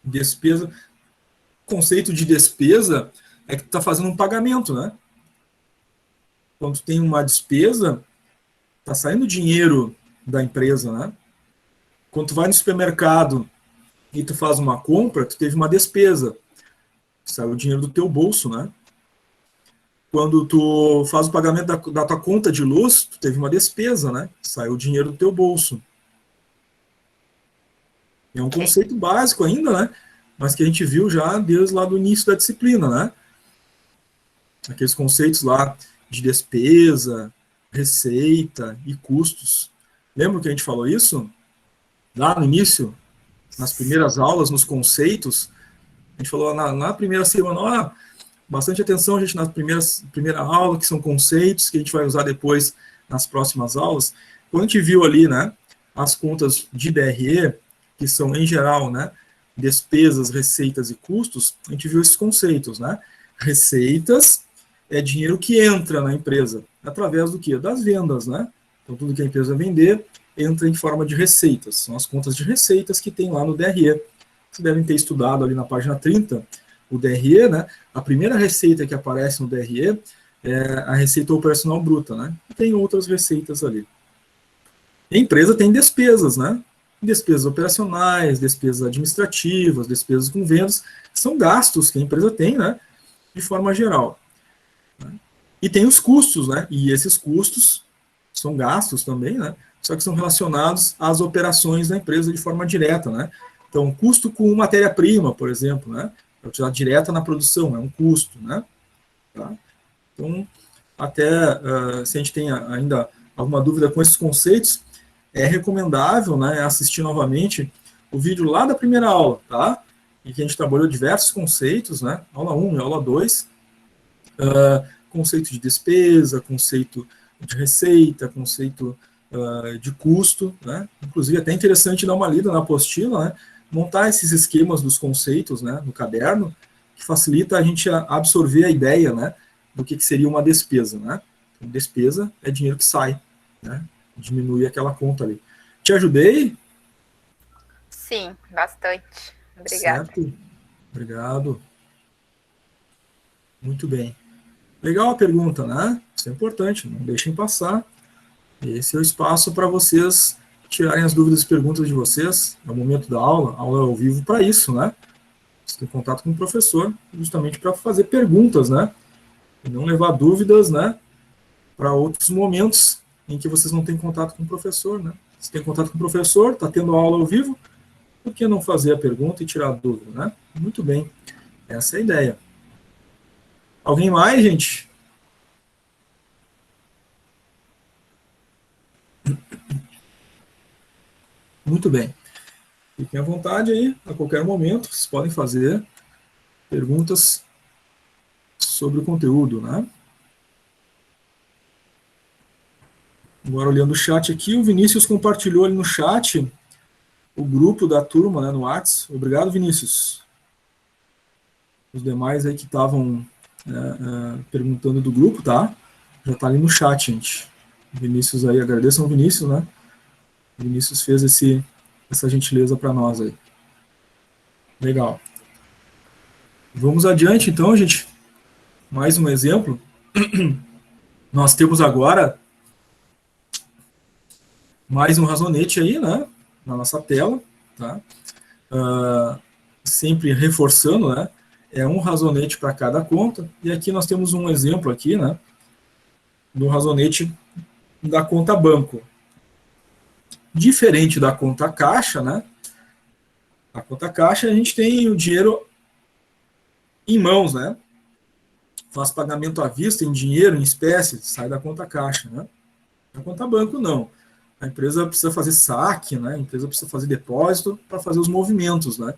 Despesa. O conceito de despesa é que tu está fazendo um pagamento, né? Quando tu tem uma despesa, está saindo dinheiro da empresa, né? Quando tu vai no supermercado e tu faz uma compra, tu teve uma despesa. Saiu o dinheiro do teu bolso, né? Quando tu faz o pagamento da tua conta de luz, tu teve uma despesa, né? Saiu o dinheiro do teu bolso. É um conceito básico ainda, né? Mas que a gente viu já desde lá do início da disciplina, né? Aqueles conceitos lá de despesa, receita e custos. Lembra que a gente falou isso? Lá no início, nas primeiras aulas, nos conceitos, a gente falou na primeira semana, bastante atenção, gente, na primeira aula, que são conceitos que a gente vai usar depois nas próximas aulas. Quando a gente viu ali, né, as contas de DRE, que são, em geral, né, despesas, receitas e custos, a gente viu esses conceitos, né? Receitas é dinheiro que entra na empresa, através do quê? Das vendas, né? Então, tudo que a empresa vender entra em forma de receitas. São as contas de receitas que tem lá no DRE. Vocês devem ter estudado ali na página 30, o DRE, né? A primeira receita que aparece no DRE é a receita operacional bruta, né? E tem outras receitas ali. E a empresa tem despesas, né? Despesas operacionais, despesas administrativas, despesas com vendas, são gastos que a empresa tem, né? De forma geral. E tem os custos, né? E esses custos são gastos também, né? Só que são relacionados às operações da empresa de forma direta, né? Então, custo com matéria-prima, por exemplo, né? É utilizado direta na produção, é um custo, né? Tá? Então, até se a gente tem ainda alguma dúvida com esses conceitos, é recomendável, né, assistir novamente o vídeo lá da primeira aula, tá? Em que a gente trabalhou diversos conceitos, né? Aula 1 e aula 2, conceito de despesa, conceito de receita, conceito de custo, né? Inclusive, é até interessante dar uma lida na apostila, né? Montar esses esquemas dos conceitos, né, no caderno, que facilita a gente absorver a ideia, né, do que seria uma despesa, né? Então, despesa é dinheiro que sai, né? Diminui aquela conta ali. Te ajudei? Sim, bastante. Obrigada. Certo. Obrigado. Muito bem. Legal a pergunta, né? Isso é importante, não deixem passar. Esse é o espaço para vocês tirarem as dúvidas e perguntas de vocês. É o momento da aula. A aula é ao vivo para isso, né? Você tem contato com o professor justamente para fazer perguntas, né? E não levar dúvidas, né? Para outros momentos em que vocês não têm contato com o professor, né? Se tem contato com o professor, está tendo aula ao vivo, por que não fazer a pergunta e tirar a dúvida, né? Muito bem. Essa é a ideia. Alguém mais, gente? Muito bem. Fiquem à vontade aí, a qualquer momento, vocês podem fazer perguntas sobre o conteúdo, né? Agora, olhando o chat aqui, o Vinícius compartilhou ali no chat o grupo da turma, né, no WhatsApp. Obrigado, Vinícius. Os demais aí que estavam perguntando do grupo, tá? Já está ali no chat, gente. O Vinícius aí, agradeçam ao Vinícius, né? O Vinícius fez essa gentileza para nós aí. Legal. Vamos adiante, então, gente. Mais um exemplo. Nós temos agora mais um razonete aí, né? Na nossa tela, tá? Sempre reforçando, né? É um razonete para cada conta. E aqui nós temos um exemplo aqui, né? Do razonete da conta banco. Diferente da conta caixa, né? A conta caixa a gente tem o dinheiro em mãos, né? Faz pagamento à vista em dinheiro, em espécie, sai da conta caixa, né? Na conta banco, não. A empresa precisa fazer saque, né? A empresa precisa fazer depósito para fazer os movimentos, né?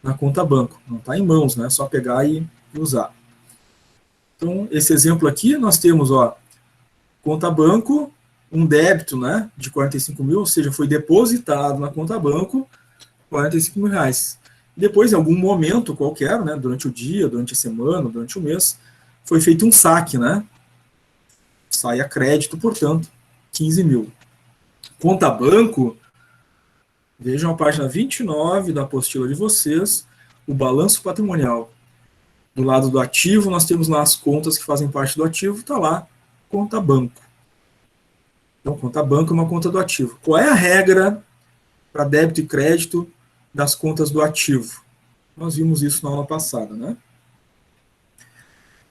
Na conta banco. Não está em mãos, né? É só pegar e usar. Então, esse exemplo aqui, nós temos, ó, conta banco, um débito, né, de 45 mil, ou seja, foi depositado na conta banco 45 mil reais. Depois, em algum momento qualquer, né, durante o dia, durante a semana, durante o mês, foi feito um saque, né, sai a crédito, portanto, 15 mil. Conta banco, vejam a página 29 da apostila de vocês, o balanço patrimonial. Do lado do ativo, nós temos lá as contas que fazem parte do ativo, está lá, conta banco. Então, conta banco é uma conta do ativo. Qual é a regra para débito e crédito das contas do ativo? Nós vimos isso na aula passada, né?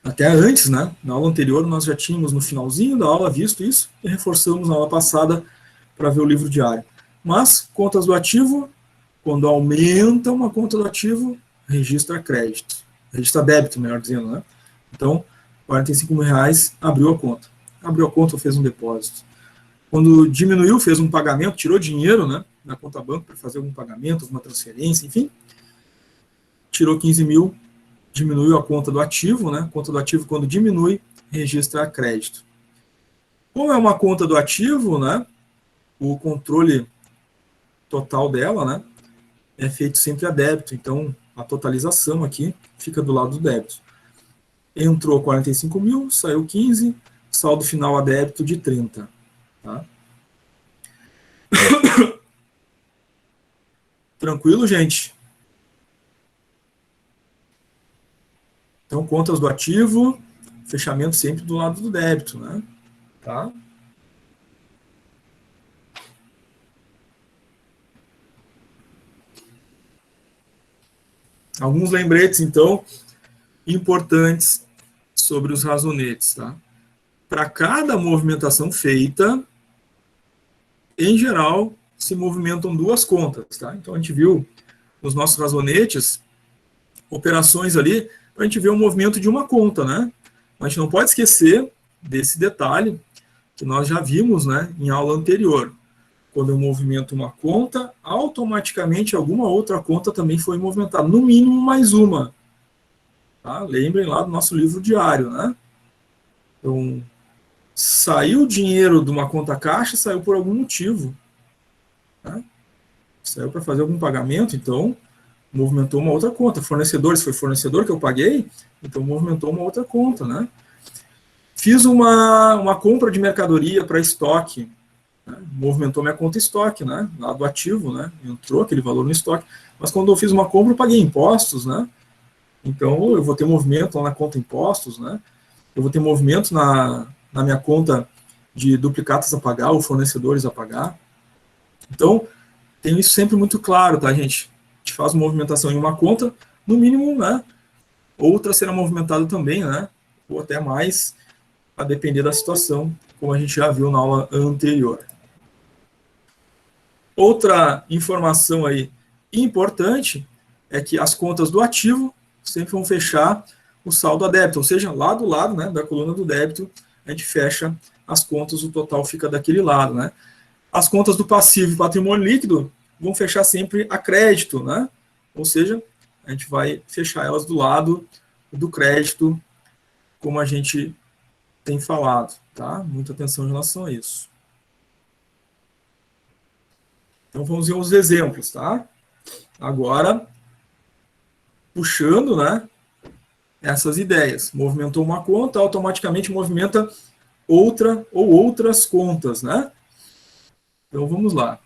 Até antes, né? Na aula anterior, nós já tínhamos no finalzinho da aula visto isso e reforçamos na aula passada para ver o livro diário. Mas, contas do ativo, quando aumenta uma conta do ativo, registra crédito. Registra débito, melhor dizendo, né? Então, 45 mil reais, abriu a conta. Abriu a conta ou fez um depósito. Quando diminuiu, fez um pagamento, tirou dinheiro, né, na conta banco para fazer algum pagamento, alguma transferência, enfim. Tirou 15 mil, diminuiu a conta do ativo, né? A conta do ativo, quando diminui, registra crédito. Como é uma conta do ativo, né, o controle total dela, né, é feito sempre a débito. Então, a totalização aqui fica do lado do débito. Entrou 45 mil, saiu 15, saldo final a débito de 30. Tá? Tranquilo, gente? Então, contas do ativo, fechamento sempre do lado do débito, né? Tá? Alguns lembretes, então, importantes sobre os razonetes, tá? Para cada movimentação feita, em geral, se movimentam duas contas, tá? Então, a gente viu nos nossos razonetes operações ali para a gente ver o movimento de uma conta, né? A gente não pode esquecer desse detalhe que nós já vimos, né, em aula anterior. Quando eu movimento uma conta, automaticamente alguma outra conta também foi movimentada, no mínimo mais uma. Tá? Lembrem lá do nosso livro diário, né? Então, saiu dinheiro de uma conta caixa, saiu por algum motivo. Tá? Saiu para fazer algum pagamento, então movimentou uma outra conta. Fornecedor, se foi fornecedor que eu paguei, então movimentou uma outra conta, né? Fiz uma compra de mercadoria para estoque, né? Movimentou minha conta estoque, né? Lá do ativo, né? Entrou aquele valor no estoque. Mas quando eu fiz uma compra, eu paguei impostos, né? Então eu vou ter movimento lá na conta impostos, né? Eu vou ter movimento na minha conta de duplicatas a pagar ou fornecedores a pagar. Então, tem isso sempre muito claro, tá, gente? A gente faz uma movimentação em uma conta, no mínimo, né? Outra será movimentada também, né? Ou até mais, a depender da situação, como a gente já viu na aula anterior. Outra informação aí importante é que as contas do ativo sempre vão fechar o saldo a débito, ou seja, lá do lado, né, da coluna do débito, a gente fecha as contas, o total fica daquele lado, né? As contas do passivo e patrimônio líquido vão fechar sempre a crédito, né? Ou seja, a gente vai fechar elas do lado do crédito, como a gente tem falado, tá? Muita atenção em relação a isso. Então, vamos ver os exemplos, tá? Agora, puxando, né, essas ideias. Movimentou uma conta, automaticamente movimenta outra ou outras contas, né? Então, vamos lá.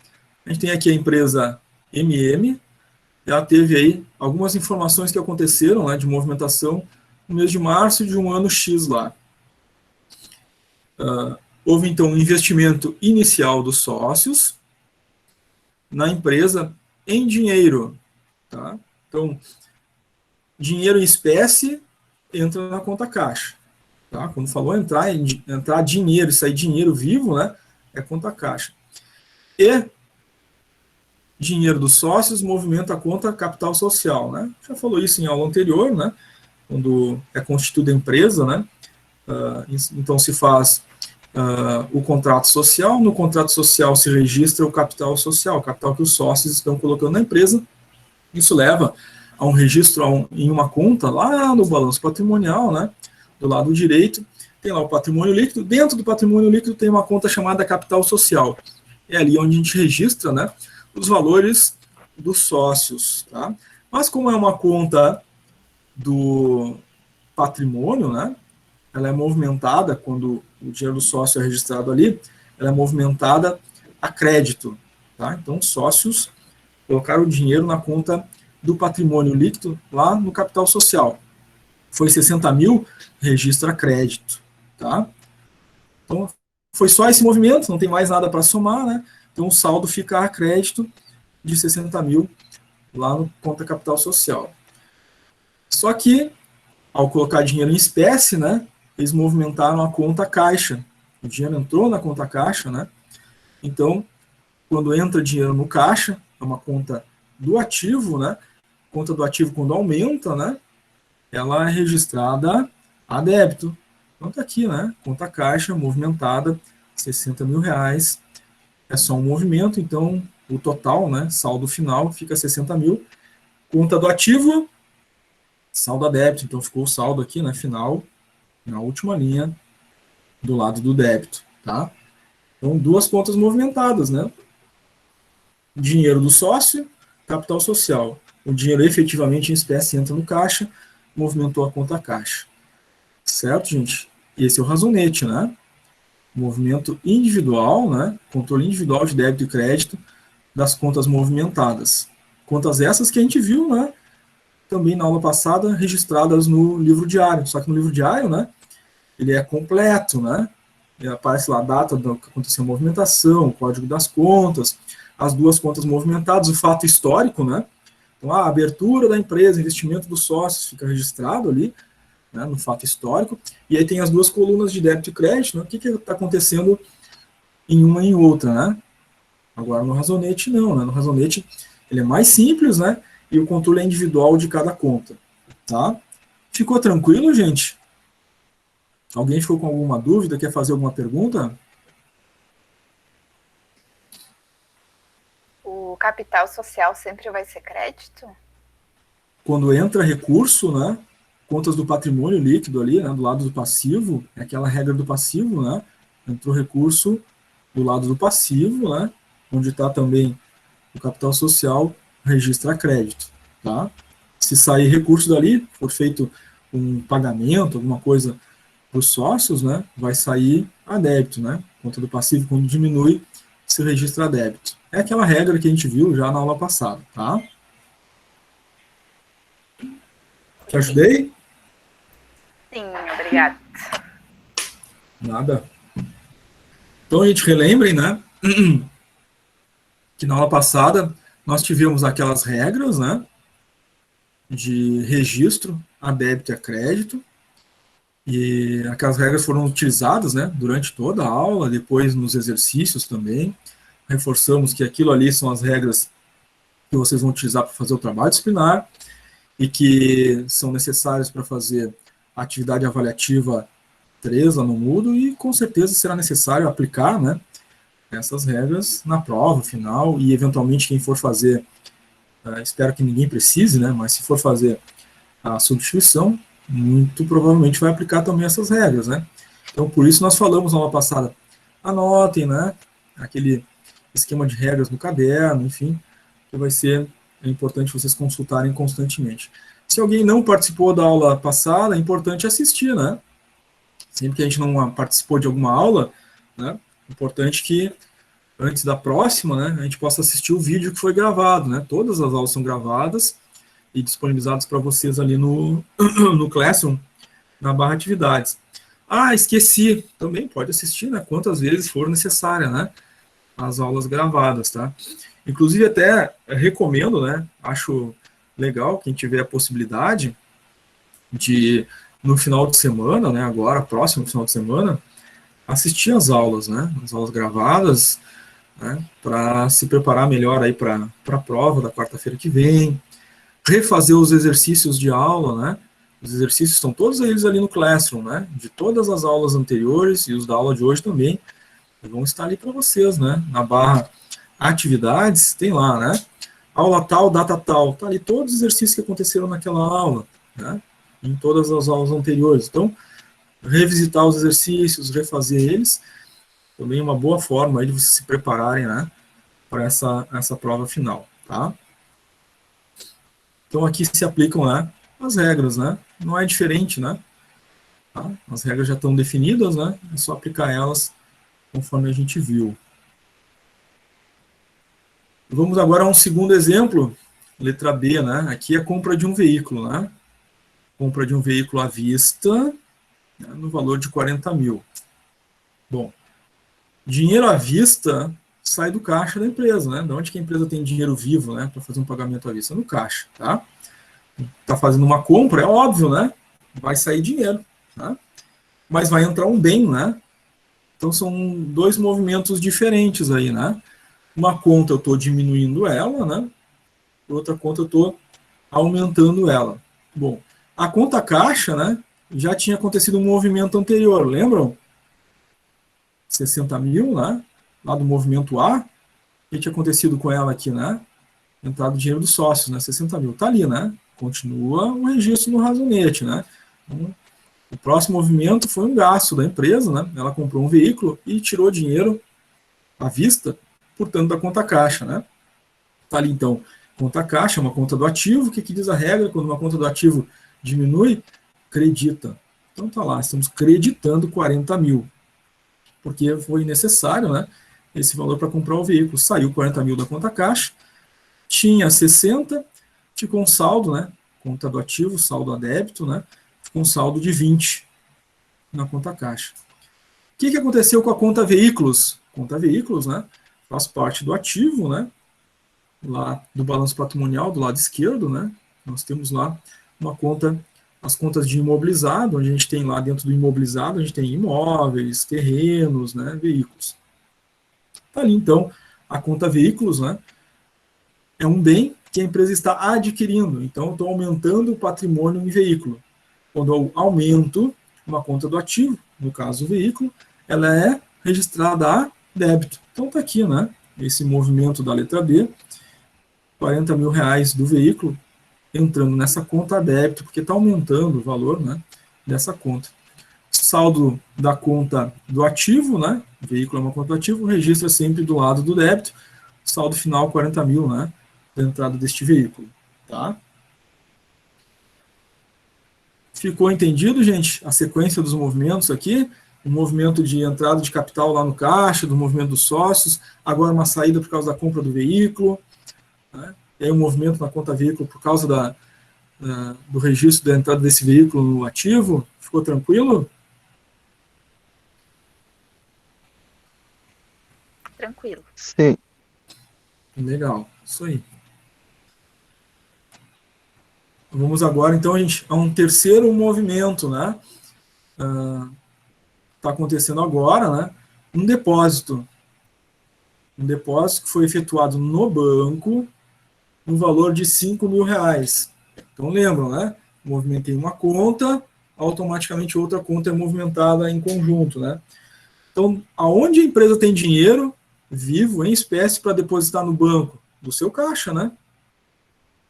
A gente tem aqui a empresa MM, ela teve aí algumas informações que aconteceram, né, de movimentação no mês de março de um ano X lá. Houve, então, um investimento inicial dos sócios na empresa em dinheiro, tá? Então, dinheiro em espécie entra na conta caixa, tá? Quando falou entrar dinheiro e sair dinheiro vivo, né, é conta caixa. E dinheiro dos sócios movimenta a conta capital social, né? Já falou isso em aula anterior, né? Quando é constituída a empresa, né? Então se faz o contrato social, no contrato social se registra o capital social, o capital que os sócios estão colocando na empresa. Isso leva a um registro em uma conta lá no balanço patrimonial, né? Do lado direito tem lá o patrimônio líquido, dentro do patrimônio líquido tem uma conta chamada capital social. É ali onde a gente registra, né, os valores dos sócios, tá? Mas como é uma conta do patrimônio, né, ela é movimentada, quando o dinheiro do sócio é registrado ali, ela é movimentada a crédito, tá? Então, sócios colocaram o dinheiro na conta do patrimônio líquido lá no capital social. Foi 60 mil, registra crédito, tá? Então, foi só esse movimento, não tem mais nada para somar, né? Então, o saldo fica a crédito de 60 mil lá no conta capital social. Só que, ao colocar dinheiro em espécie, né, eles movimentaram a conta caixa. O dinheiro entrou na conta caixa, né? Então, quando entra dinheiro no caixa, é uma conta do ativo, né? Conta do ativo, quando aumenta, né, ela é registrada a débito. Então, tá aqui, né? Conta caixa movimentada, 60 mil reais. É só um movimento, então o total, né, saldo final, fica 60 mil. Conta do ativo, saldo a débito. Então ficou o saldo aqui, né, final, na última linha do lado do débito, tá? Então, duas contas movimentadas, né? Dinheiro do sócio, capital social. O dinheiro efetivamente em espécie entra no caixa, movimentou a conta caixa. Certo, gente? Esse é o razonete, né? Movimento individual, né? Controle individual de débito e crédito das contas movimentadas. Contas essas que a gente viu, né? Também na aula passada, registradas no livro diário. Só que no livro diário, né? Ele é completo, né? Ele aparece lá a data da que aconteceu a movimentação, o código das contas, as duas contas movimentadas, o fato histórico, né? Então, a abertura da empresa, investimento dos sócios, fica registrado ali, né, no fato histórico, e aí tem as duas colunas de débito e crédito, né? O que está acontecendo em uma e em outra, né? Agora, no razonete, não, né? No razonete, ele é mais simples, né? E o controle é individual de cada conta, tá? Ficou tranquilo, gente? Alguém ficou com alguma dúvida? Quer fazer alguma pergunta? O capital social sempre vai ser crédito? Quando entra recurso, né? Contas do patrimônio líquido ali, né? Do lado do passivo, é aquela regra do passivo, né? Entrou recurso do lado do passivo, né? Onde está também o capital social, registra crédito, tá? Se sair recurso dali, for feito um pagamento, alguma coisa para os sócios, né, vai sair a débito, né? Conta do passivo, quando diminui, se registra a débito. É aquela regra que a gente viu já na aula passada, tá? Te ajudei? Sim, obrigada. Nada. Então, a gente relembrem, né? que na aula passada nós tivemos aquelas regras, né, de registro a débito e a crédito, e aquelas regras foram utilizadas, né, durante toda a aula, depois nos exercícios também. Reforçamos que aquilo ali são as regras que vocês vão utilizar para fazer o trabalho disciplinar e que são necessárias para fazer a atividade avaliativa 3 lá no Moodle, e com certeza será necessário aplicar, né, essas regras na prova final, e eventualmente quem for fazer, espero que ninguém precise, né, mas se for fazer a substituição, muito provavelmente vai aplicar também essas regras, né. Então, por isso nós falamos na aula passada, anotem, né, aquele esquema de regras no caderno, enfim, que vai ser importante vocês consultarem constantemente. Se alguém não participou da aula passada, é importante assistir, né. Sempre que a gente não participou de alguma aula, né, é importante que antes da próxima, né, a gente possa assistir o vídeo que foi gravado, né. Todas as aulas são gravadas e disponibilizadas para vocês ali no Classroom, na barra atividades. Ah, esqueci, também pode assistir, né, quantas vezes for necessária, né, as aulas gravadas, tá? Inclusive até recomendo, né, acho legal quem tiver a possibilidade de, no final de semana, né, agora, próximo final de semana, assistir às aulas, né, as aulas gravadas, né, para se preparar melhor aí para a prova da quarta-feira que vem, refazer os exercícios de aula, né, os exercícios estão todos eles ali no Classroom, né, de todas as aulas anteriores e os da aula de hoje também, vão estar ali para vocês, né, na barra atividades, tem lá, né, aula tal, data tal, tá ali todos os exercícios que aconteceram naquela aula, né, em todas as aulas anteriores. Então, revisitar os exercícios, refazer eles, também é uma boa forma aí de vocês se prepararem, né, para essa prova final, tá? Então, aqui se aplicam, né, as regras, né, não é diferente, né, tá? As regras já estão definidas, né, é só aplicar elas conforme a gente viu. Vamos agora a um segundo exemplo, letra B, né, aqui é a compra de um veículo, né, compra de um veículo à vista, né, no valor de 40 mil. Bom, dinheiro à vista sai do caixa da empresa, né? De onde que a empresa tem dinheiro vivo, né, para fazer um pagamento à vista? No caixa, tá? Tá fazendo uma compra, é óbvio, né? Vai sair dinheiro, tá? Mas vai entrar um bem, né? Então são dois movimentos diferentes aí, né? Uma conta eu estou diminuindo ela, né? Outra conta eu estou aumentando ela. Bom, a conta caixa, né? Já tinha acontecido um movimento anterior, lembram? 60 mil, né? Lá do movimento A. O que tinha acontecido com ela aqui, né? Entrado o dinheiro dos sócios, né? 60 mil. Tá ali, né? Continua o registro no razonete, né? Então, o próximo movimento foi um gasto da empresa, né? Ela comprou um veículo e tirou dinheiro à vista, portanto, da conta caixa, né? Tá ali, então, conta caixa, uma conta do ativo. O que diz a regra? Quando uma conta do ativo diminui, credita. Então, tá lá, estamos creditando 40 mil. Porque foi necessário, né, esse valor para comprar o veículo. Saiu 40 mil da conta caixa, tinha 60, ficou um saldo, né, conta do ativo, saldo a débito, né, ficou um saldo de 20 na conta caixa. O que aconteceu com a conta veículos? Conta veículos, né, faz parte do ativo, né, lá do balanço patrimonial, do lado esquerdo, né, nós temos lá uma conta, as contas de imobilizado, onde a gente tem lá dentro do imobilizado, a gente tem imóveis, terrenos, né, veículos. Tá ali, então, a conta veículos, né, é um bem que a empresa está adquirindo, então eu estou aumentando o patrimônio em veículo. Quando eu aumento uma conta do ativo, no caso o veículo, ela é registrada a débito. Então tá aqui, né, esse movimento da letra B, 40 mil reais do veículo, entrando nessa conta a débito, porque está aumentando o valor, né, dessa conta. Saldo da conta do ativo, né, o veículo é uma conta do ativo, registra sempre do lado do débito, saldo final 40 mil, né, da entrada deste veículo, tá? Ficou entendido, gente, a sequência dos movimentos aqui? O movimento de entrada de capital lá no caixa, do movimento dos sócios, agora uma saída por causa da compra do veículo, né? E aí um movimento na conta veículo por causa do registro da entrada desse veículo no ativo. Ficou tranquilo? Tranquilo. Sim. Legal, isso aí. Vamos agora, então, gente, a um terceiro movimento, né? Está acontecendo agora, né? Um depósito. Um depósito que foi efetuado no banco no valor de R$ 5.000. Então, lembram, né? Movimentei uma conta, automaticamente outra conta é movimentada em conjunto, né? Então, aonde a empresa tem dinheiro vivo, em espécie, para depositar no banco? Do seu caixa, né?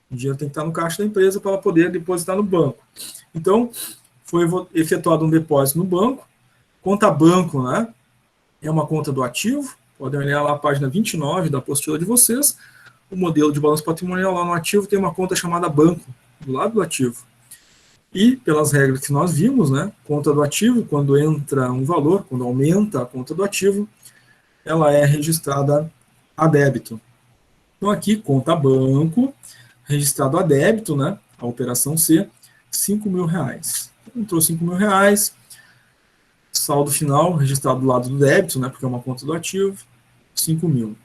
O dinheiro tem que estar no caixa da empresa para ela poder depositar no banco. Então, foi efetuado um depósito no banco. Conta banco, né? É uma conta do ativo. Podem olhar lá a página 29 da apostila de vocês. O modelo de balanço patrimonial lá no ativo tem uma conta chamada banco, do lado do ativo. E, pelas regras que nós vimos, né? Conta do ativo, quando entra um valor, quando aumenta a conta do ativo, ela é registrada a débito. Então, aqui, conta banco, registrado a débito, né? A operação C, R$ 5.000. Entrou R$ 5.000, saldo final registrado do lado do débito, né? Porque é uma conta do ativo, 5.000.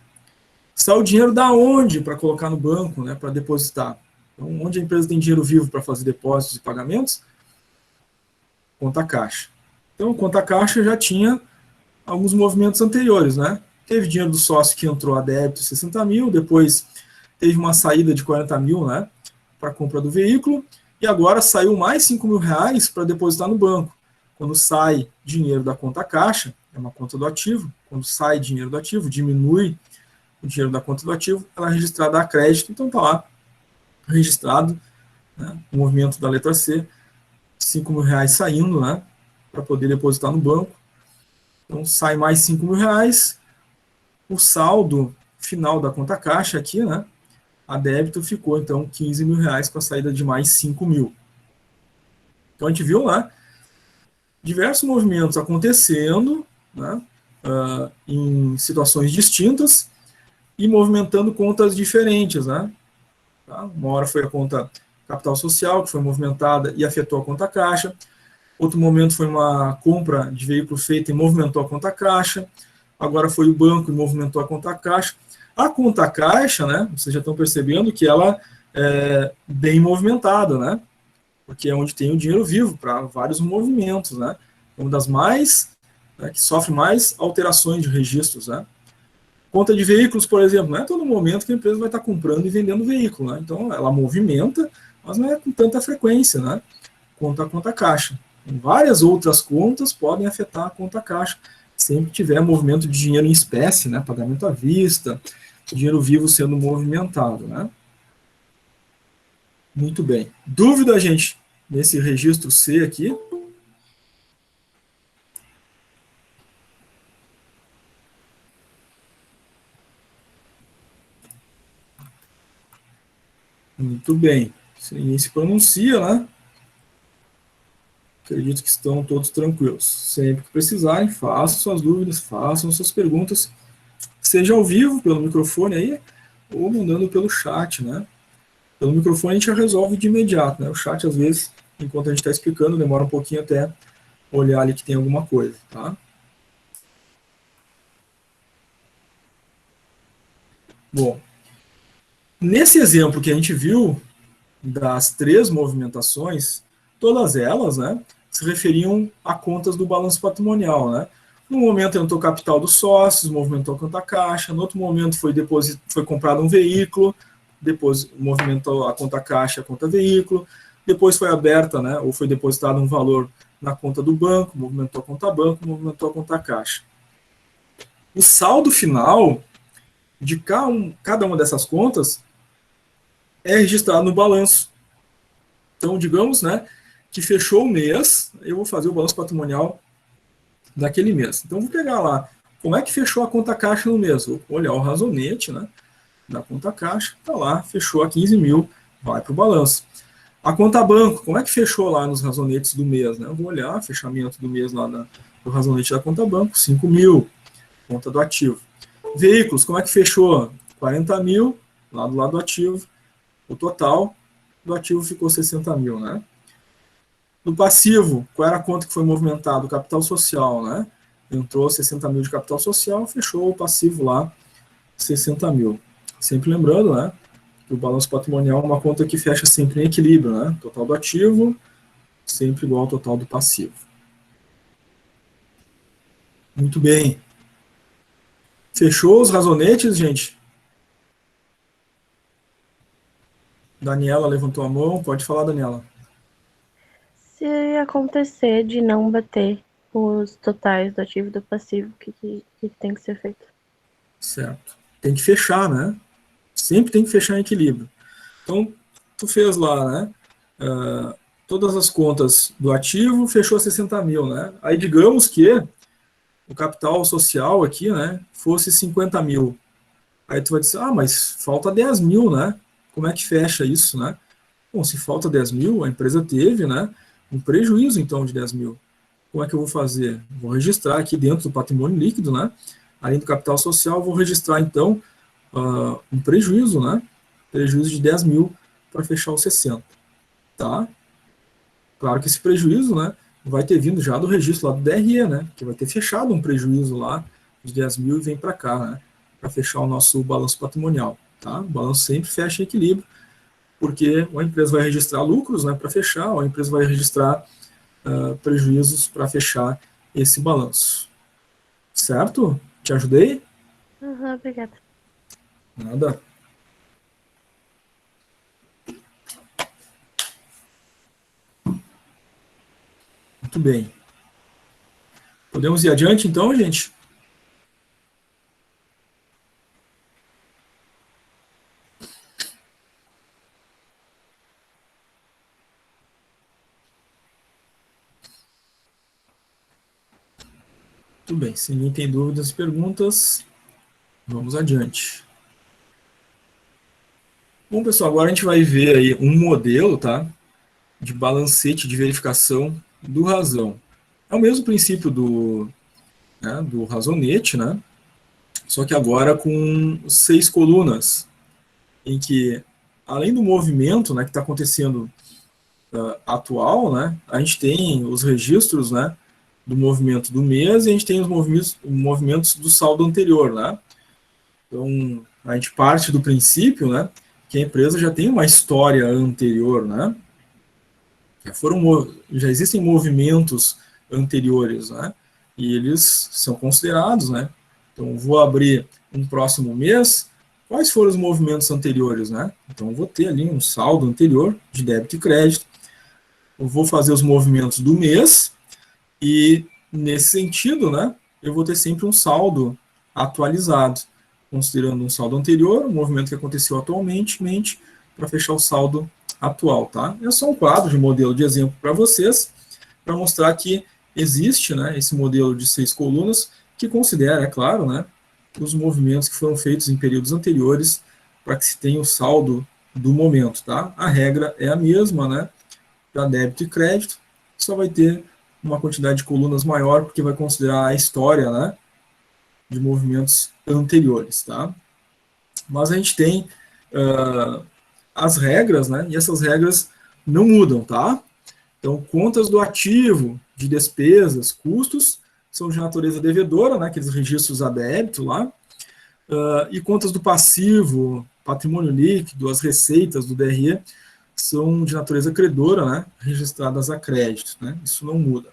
Sai o dinheiro da onde para colocar no banco, né? Para depositar? Então, onde a empresa tem dinheiro vivo para fazer depósitos e pagamentos? Conta caixa. Então, conta caixa já tinha alguns movimentos anteriores, né? Teve dinheiro do sócio que entrou a débito, 60 mil, depois teve uma saída de 40 mil, né, para a compra do veículo, e agora saiu mais 5 mil reais para depositar no banco. Quando sai dinheiro da conta caixa, é uma conta do ativo, quando sai dinheiro do ativo, diminui o dinheiro da conta do ativo, ela é registrada a crédito, então está lá registrado, né, o movimento da letra C, 5 mil reais saindo, né, para poder depositar no banco. Então sai mais 5 mil reais, o saldo final da conta caixa aqui, né, a débito ficou, então, 15 mil reais com a saída de mais 5 mil. Então, a gente viu lá diversos movimentos acontecendo, né, em situações distintas e movimentando contas diferentes, né. Tá? Uma hora foi a conta capital social, que foi movimentada e afetou a conta caixa. Outro momento foi uma compra de veículo feita e movimentou a conta caixa. Agora foi o banco e movimentou a conta caixa. A conta caixa, né, vocês já estão percebendo que ela é bem movimentada, né, porque é onde tem o dinheiro vivo para vários movimentos, né, uma das mais, né, que sofre mais alterações de registros, né. Conta de veículos, por exemplo, não é todo momento que a empresa vai estar comprando e vendendo veículo, né, então ela movimenta, mas não é com tanta frequência, né, conta a conta caixa. Várias outras contas podem afetar a conta caixa, sempre tiver movimento de dinheiro em espécie, né, pagamento à vista, dinheiro vivo sendo movimentado, né? Muito bem. Dúvida, gente, nesse registro C aqui? Muito bem. Ninguém se pronuncia, né? Acredito que estão todos tranquilos. Sempre que precisarem, façam suas dúvidas, façam suas perguntas, seja ao vivo, pelo microfone aí, ou mandando pelo chat, né? Pelo microfone a gente já resolve de imediato, né? O chat, às vezes, enquanto a gente está explicando, demora um pouquinho até olhar ali que tem alguma coisa, tá? Bom, nesse exemplo que a gente viu, das 3 movimentações, todas elas, né, se referiam a contas do balanço patrimonial, né? No momento entrou o capital dos sócios, movimentou a conta caixa, no outro momento foi comprado um veículo, depois movimentou a conta caixa, a conta veículo, depois foi aberta, né, ou foi depositado um valor na conta do banco, movimentou a conta banco, movimentou a conta caixa. O saldo final de cada uma dessas contas é registrado no balanço. Então, digamos, né, que fechou o mês, eu vou fazer o balanço patrimonial daquele mês. Então, vou pegar lá, como é que fechou a conta caixa no mês? Vou olhar o razonete, né, da conta caixa, tá lá, fechou a 15 mil, vai para o balanço. A conta banco, como é que fechou lá nos razonetes do mês? Né? Eu vou olhar, fechamento do mês lá no razonete da conta banco, 5 mil, conta do ativo. Veículos, como é que fechou? 40 mil, lá do lado do ativo, o total do ativo ficou 60 mil, né? No passivo, qual era a conta que foi movimentada? O capital social, né? Entrou 60 mil de capital social, fechou o passivo lá, 60 mil. Sempre lembrando, né, que o balanço patrimonial é uma conta que fecha sempre em equilíbrio, né? Total do ativo sempre igual ao total do passivo. Muito bem. Fechou os razonetes, gente? Daniela levantou a mão. Pode falar, Daniela. Se acontecer de não bater os totais do ativo e do passivo, o que tem que ser feito? Certo. Tem que fechar, né? Sempre tem que fechar em equilíbrio. Então, tu fez lá, né? Todas as contas do ativo, fechou 60 mil, né? Aí digamos que o capital social aqui, né, fosse 50 mil. Aí tu vai dizer, mas falta 10 mil, né? Como é que fecha isso, né? Bom, se falta 10 mil, a empresa teve, né, um prejuízo, então, de 10 mil. Como é que eu vou fazer? Vou registrar aqui dentro do patrimônio líquido, né? Além do capital social, vou registrar, então, um prejuízo, né? Prejuízo de 10 mil para fechar os 60, tá? Claro que esse prejuízo, né, vai ter vindo já do registro lá do DRE, né, que vai ter fechado um prejuízo lá de 10 mil e vem para cá, né, para fechar o nosso balanço patrimonial, tá? O balanço sempre fecha em equilíbrio, porque a empresa vai registrar lucros, né, para fechar, ou a empresa vai registrar prejuízos para fechar esse balanço. Certo? Te ajudei? Obrigada. Nada. Muito bem. Podemos ir adiante, então, gente? Muito bem. Se ninguém tem dúvidas e perguntas, vamos adiante. Bom, pessoal, agora a gente vai ver aí um modelo, tá, de balancete de verificação do razão. É o mesmo princípio do razonete, né? Só que agora com 6 colunas, em que, além do movimento, né, que está acontecendo atual, né, a gente tem os registros, né, do movimento do mês e a gente tem os movimentos do saldo anterior, né? Então, a gente parte do princípio, né, que a empresa já tem uma história anterior, né? Já existem movimentos anteriores, né? E eles são considerados, né? Então, vou abrir um próximo mês, quais foram os movimentos anteriores, né? Então, vou ter ali um saldo anterior de débito e crédito, eu vou fazer os movimentos do mês, e nesse sentido, né, eu vou ter sempre um saldo atualizado, considerando um saldo anterior, um movimento que aconteceu atualmente, para fechar o saldo atual, tá? É só um quadro de modelo de exemplo para vocês, para mostrar que existe, né, esse modelo de 6 colunas, que considera, é claro, né, os movimentos que foram feitos em períodos anteriores, para que se tenha o saldo do momento, tá? A regra é a mesma, né, para débito e crédito, só vai ter uma quantidade de colunas maior, porque vai considerar a história, né, de movimentos anteriores, tá? Mas a gente tem as regras, né, e essas regras não mudam, tá? Então, contas do ativo, de despesas, custos, são de natureza devedora, né, aqueles registros a débito lá, e contas do passivo, patrimônio líquido, as receitas do DRE, são de natureza credora, né, registradas a crédito, né, isso não muda.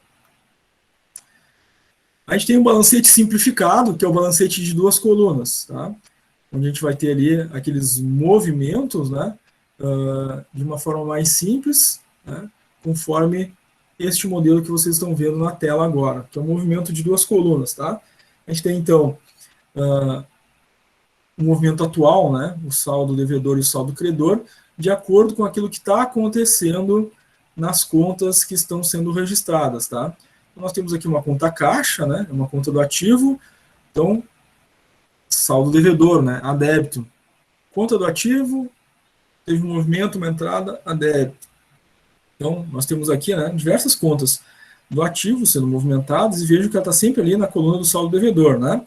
A gente tem um balancete simplificado, que é o balancete de 2 colunas, tá, onde a gente vai ter ali aqueles movimentos, né, de uma forma mais simples, né, conforme este modelo que vocês estão vendo na tela agora, que é um movimento de 2 colunas, tá. A gente tem, então, o movimento atual, né, o saldo devedor e o saldo credor, de acordo com aquilo que está acontecendo nas contas que estão sendo registradas, tá? Então, nós temos aqui uma conta caixa, né, uma conta do ativo, então, saldo devedor, né, a débito. Conta do ativo, teve um movimento, uma entrada, a débito. Então, nós temos aqui, né, diversas contas do ativo sendo movimentadas, e vejo que ela está sempre ali na coluna do saldo devedor, né?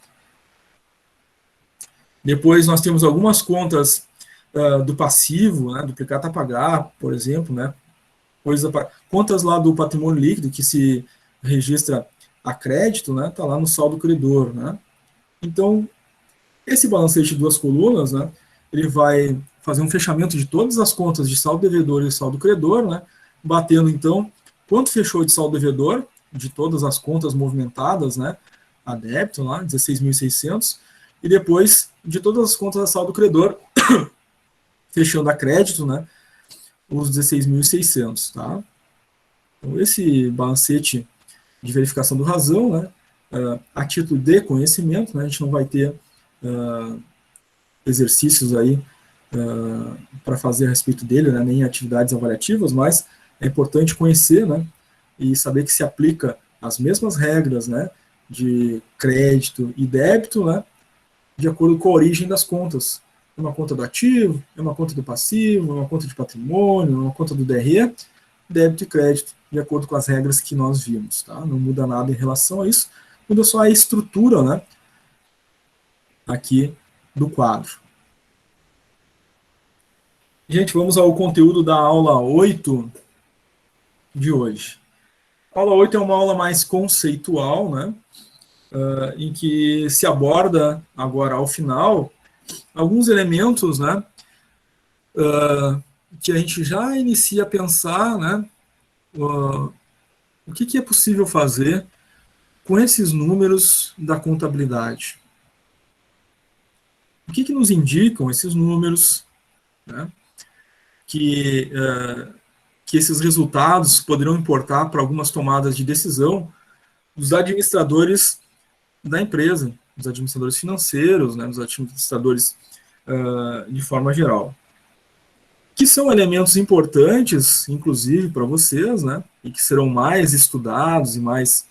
Depois nós temos algumas contas do passivo, né, duplicata a pagar, por exemplo, né, contas lá do patrimônio líquido que se registra a crédito, né, tá lá no saldo credor, né. Então, esse balancete de 2 colunas, né, ele vai fazer um fechamento de todas as contas de saldo devedor e saldo credor, né, batendo, então, quanto fechou de saldo devedor, de todas as contas movimentadas, né, a débito, lá, 16.600, e depois de todas as contas a saldo credor, fechando a crédito, né, os 16.600, tá? Então, esse balancete de verificação do razão, né, a título de conhecimento, né, a gente não vai ter exercícios aí para fazer a respeito dele, né, nem atividades avaliativas, mas é importante conhecer, né, e saber que se aplica as mesmas regras, né, de crédito e débito, né, de acordo com a origem das contas. É uma conta do ativo, é uma conta do passivo, é uma conta de patrimônio, é uma conta do DRE, débito e crédito, de acordo com as regras que nós vimos, tá? Não muda nada em relação a isso, muda só a estrutura, né, aqui do quadro. Gente, vamos ao conteúdo da aula 8 de hoje. A aula 8 é uma aula mais conceitual, né, em que se aborda agora ao final alguns elementos, né, que a gente já inicia a pensar, né, o que é possível fazer com esses números da contabilidade. O que nos indicam esses números, né, que esses resultados poderão importar para algumas tomadas de decisão dos administradores da empresa, dos administradores financeiros, né, dos administradores de forma geral. Que são elementos importantes, inclusive, para vocês, né, e que serão mais estudados e mais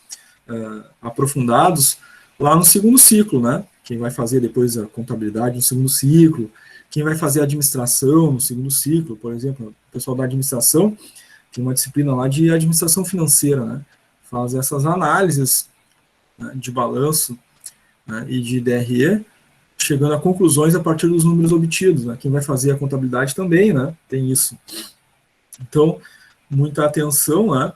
aprofundados lá no segundo ciclo, né? Quem vai fazer depois a contabilidade no segundo ciclo, quem vai fazer a administração no segundo ciclo, por exemplo, o pessoal da administração tem uma disciplina lá de administração financeira, né? Faz essas análises, né, de balanço, né, e de DRE, chegando a conclusões a partir dos números obtidos, né? Quem vai fazer a contabilidade também, né, tem isso. Então, muita atenção, né,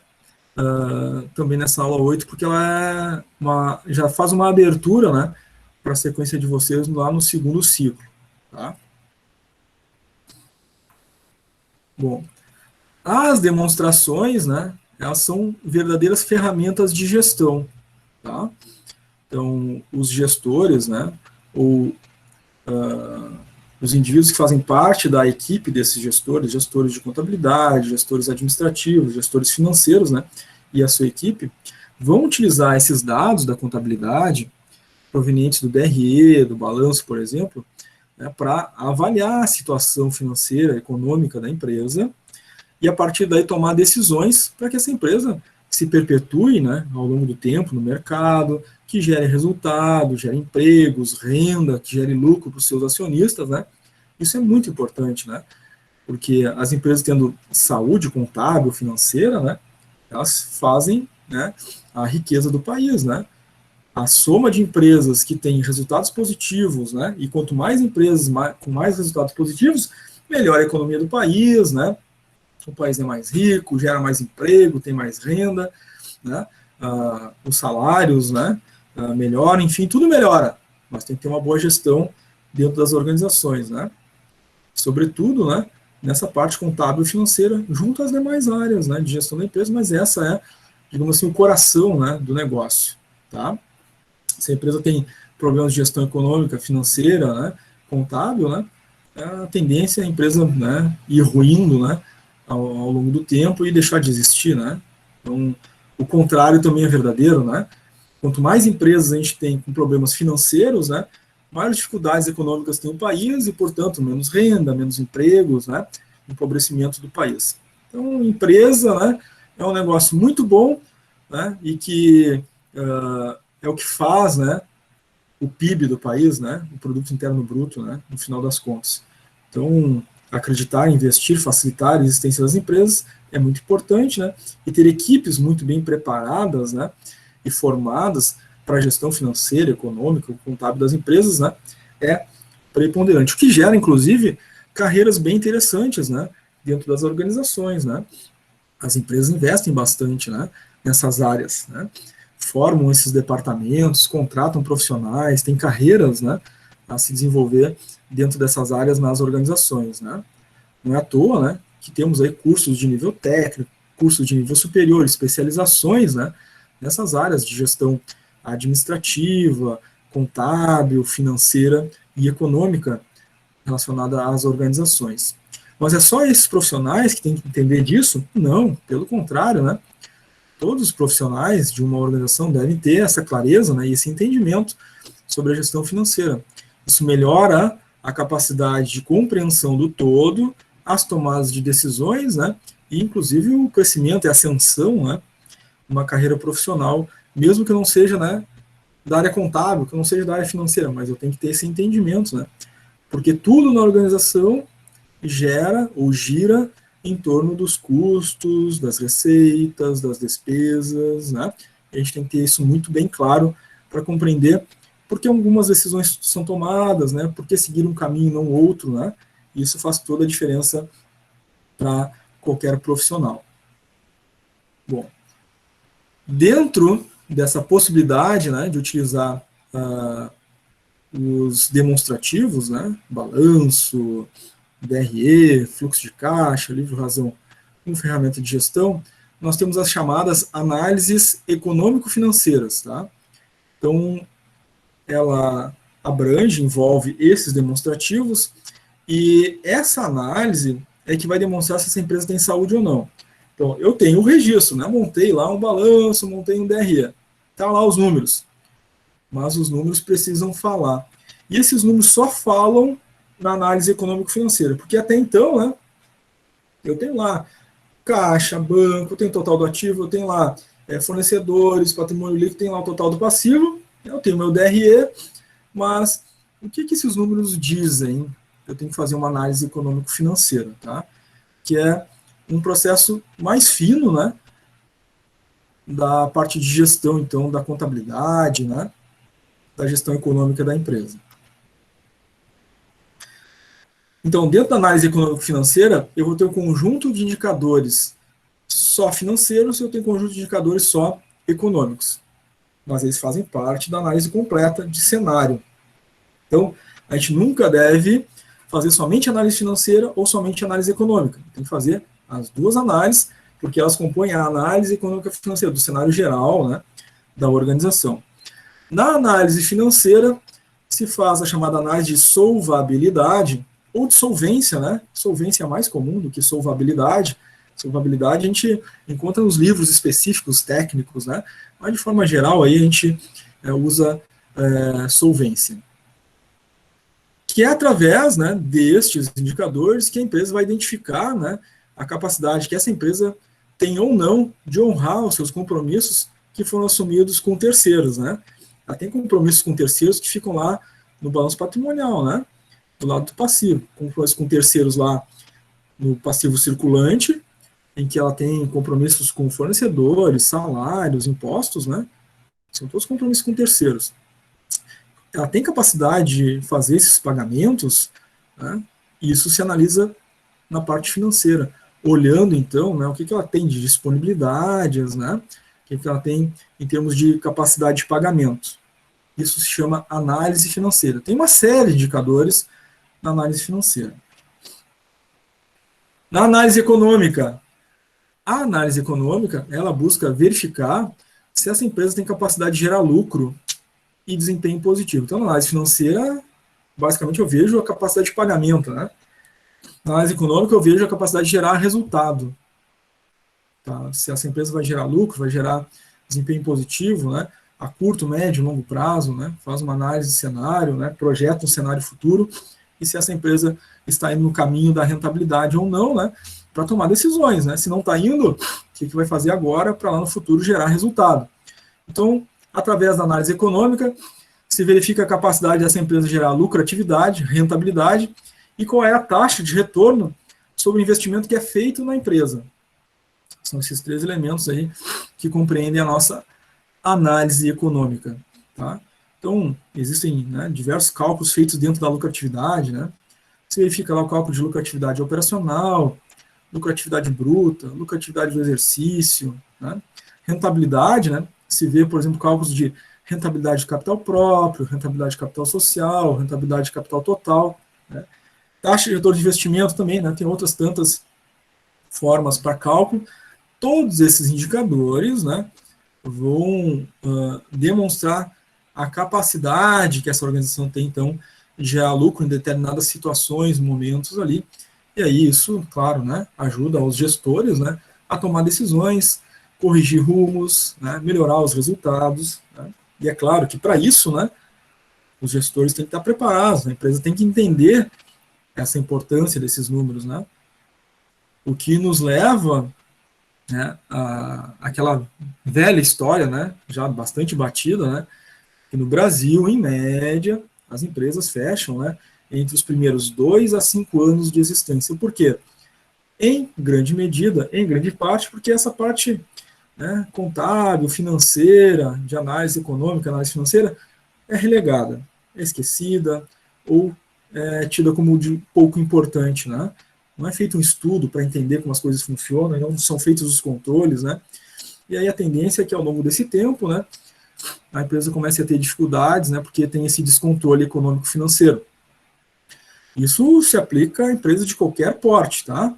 também nessa aula 8, porque ela já faz uma abertura, né, para a sequência de vocês lá no segundo ciclo, tá? Bom, as demonstrações, né, elas são verdadeiras ferramentas de gestão, tá? Então, os gestores, né, ou os indivíduos que fazem parte da equipe desses gestores, gestores de contabilidade, gestores administrativos, gestores financeiros, né, e a sua equipe, vão utilizar esses dados da contabilidade, provenientes do DRE, do balanço, por exemplo, né, para avaliar a situação financeira, econômica da empresa, e a partir daí tomar decisões para que essa empresa se perpetue, né, ao longo do tempo no mercado, que gere resultado, gere empregos, renda, que gere lucro para os seus acionistas, né? Isso é muito importante, né? Porque as empresas tendo saúde contábil, financeira, né, elas fazem, né, a riqueza do país, né? A soma de empresas que têm resultados positivos, né, e quanto mais empresas com mais resultados positivos, melhor a economia do país, né? O país é mais rico, gera mais emprego, tem mais renda, né? Os salários, né, melhoram, enfim, tudo melhora, mas tem que ter uma boa gestão dentro das organizações, né? Sobretudo, né, nessa parte contábil e financeira, junto às demais áreas, né, de gestão da empresa, mas essa é, digamos assim, o coração, né, do negócio, tá? Se a empresa tem problemas de gestão econômica, financeira, né, contábil, né, a tendência é a empresa, né, ir ruindo, né, ao longo do tempo e deixar de existir, né? Então, o contrário também é verdadeiro, né? Quanto mais empresas a gente tem com problemas financeiros, né, maiores dificuldades econômicas tem o país e, portanto, menos renda, menos empregos, né, empobrecimento do país. Então, empresa, né, é um negócio muito bom, né, e que é o que faz, né, o PIB do país, né, o Produto Interno Bruto, né, no final das contas. Então, acreditar, investir, facilitar a existência das empresas é muito importante, né, e ter equipes muito bem preparadas, né, e formadas para a gestão financeira, econômica, contábil das empresas, né, é preponderante, o que gera, inclusive, carreiras bem interessantes, né, dentro das organizações, né. As empresas investem bastante, né, nessas áreas, né, formam esses departamentos, contratam profissionais, têm carreiras, né, a se desenvolver dentro dessas áreas nas organizações, né? Não é à toa, né, que temos aí cursos de nível técnico, cursos de nível superior, especializações, né, nessas áreas de gestão administrativa, contábil, financeira e econômica relacionada às organizações. Mas é só esses profissionais que têm que entender disso? Não, pelo contrário, né? Todos os profissionais de uma organização devem ter essa clareza, né, e esse entendimento sobre a gestão financeira. Isso melhora a capacidade de compreensão do todo, as tomadas de decisões, né, e inclusive o crescimento e ascensão, né, uma carreira profissional, mesmo que não seja, né, da área contábil, que não seja da área financeira, mas eu tenho que ter esse entendimento, né, porque tudo na organização gera ou gira em torno dos custos, das receitas, das despesas, né, a gente tem que ter isso muito bem claro para compreender por que algumas decisões são tomadas, né, por que seguir um caminho e não outro, né, isso faz toda a diferença para qualquer profissional. Bom, dentro dessa possibilidade, né, de utilizar os demonstrativos, né, balanço, DRE, fluxo de caixa, livre-razão como ferramenta de gestão, nós temos as chamadas análises econômico-financeiras, tá? Então, ela abrange, envolve esses demonstrativos, e essa análise é que vai demonstrar se essa empresa tem saúde ou não. Então, eu tenho o registro, né? Montei lá um balanço, montei um DRE. Tá lá os números. Mas os números precisam falar. E esses números só falam na análise econômico-financeira, porque até então, né, eu tenho lá caixa, banco, eu tenho total do ativo, eu tenho lá fornecedores, patrimônio líquido, tenho lá o total do passivo, eu tenho meu DRE, mas o que esses números dizem? Eu tenho que fazer uma análise econômico-financeira, tá? Que é um processo mais fino, né, da parte de gestão, então, da contabilidade, né, da gestão econômica da empresa. Então, dentro da análise econômico-financeira, eu vou ter um conjunto de indicadores só financeiros e eu tenho um conjunto de indicadores só econômicos. Mas eles fazem parte da análise completa de cenário. Então, a gente nunca deve fazer somente análise financeira ou somente análise econômica. Tem que fazer as duas análises, porque elas compõem a análise econômica financeira, do cenário geral, né, da organização. Na análise financeira, se faz a chamada análise de solvabilidade, ou de solvência, né? Solvência é mais comum do que solvabilidade. Solvabilidade a gente encontra nos livros específicos, técnicos, né? Mas de forma geral aí a gente usa solvência. Que é através, né, destes indicadores que a empresa vai identificar, né, a capacidade que essa empresa tem ou não de honrar os seus compromissos que foram assumidos com terceiros, né? Ela tem compromissos com terceiros que ficam lá no balanço patrimonial, né? Do lado do passivo, compromissos com terceiros lá no passivo circulante, em que ela tem compromissos com fornecedores, salários, impostos, né? São todos compromissos com terceiros. Ela tem capacidade de fazer esses pagamentos, né? E isso se analisa na parte financeira, olhando então, né, o que ela tem de disponibilidades, né? O que ela tem em termos de capacidade de pagamento. Isso se chama análise financeira. Tem uma série de indicadores na análise financeira. Na análise econômica, a análise econômica, ela busca verificar se essa empresa tem capacidade de gerar lucro e desempenho positivo. Então, na análise financeira, basicamente eu vejo a capacidade de pagamento, né? Na análise econômica, eu vejo a capacidade de gerar resultado. Tá? Se essa empresa vai gerar lucro, vai gerar desempenho positivo, né? A curto, médio, longo prazo, né? Faz uma análise de cenário, né? Projeta um cenário futuro, e se essa empresa está indo no caminho da rentabilidade ou não, né? Para tomar decisões, né? Se não está indo, o que vai fazer agora para lá no futuro gerar resultado? Então, através da análise econômica, se verifica a capacidade dessa empresa gerar lucratividade, rentabilidade, e qual é a taxa de retorno sobre o investimento que é feito na empresa. São esses três elementos aí que compreendem a nossa análise econômica. Tá? Então, existem, né, diversos cálculos feitos dentro da lucratividade, né? Você verifica lá o cálculo de lucratividade operacional, lucratividade bruta, lucratividade do exercício, né? Rentabilidade, né? Se vê, por exemplo, cálculos de rentabilidade de capital próprio, rentabilidade de capital social, rentabilidade de capital total, né? Taxa de retorno de investimento também, né? Tem outras tantas formas para cálculo. Todos esses indicadores, né, vão demonstrar a capacidade que essa organização tem, então, de gerar lucro em determinadas situações, momentos ali. E aí isso, claro, né, ajuda os gestores, né, a tomar decisões, corrigir rumos, né, melhorar os resultados, né? E é claro que para isso, né, os gestores têm que estar preparados, a empresa tem que entender essa importância desses números, né? O que nos leva, né, aquela velha história, né, já bastante batida, né, que no Brasil, em média, as empresas fecham, né, entre os primeiros 2 a 5 anos de existência. Por quê? Em grande medida, em grande parte, porque essa parte, né, contábil, financeira, de análise econômica, análise financeira, é relegada, é esquecida ou é tida como de pouco importante, né? Não é feito um estudo para entender como as coisas funcionam, não são feitos os controles, né? E aí a tendência é que ao longo desse tempo, né, a empresa comece a ter dificuldades, né, porque tem esse descontrole econômico-financeiro. Isso se aplica a empresas de qualquer porte, tá?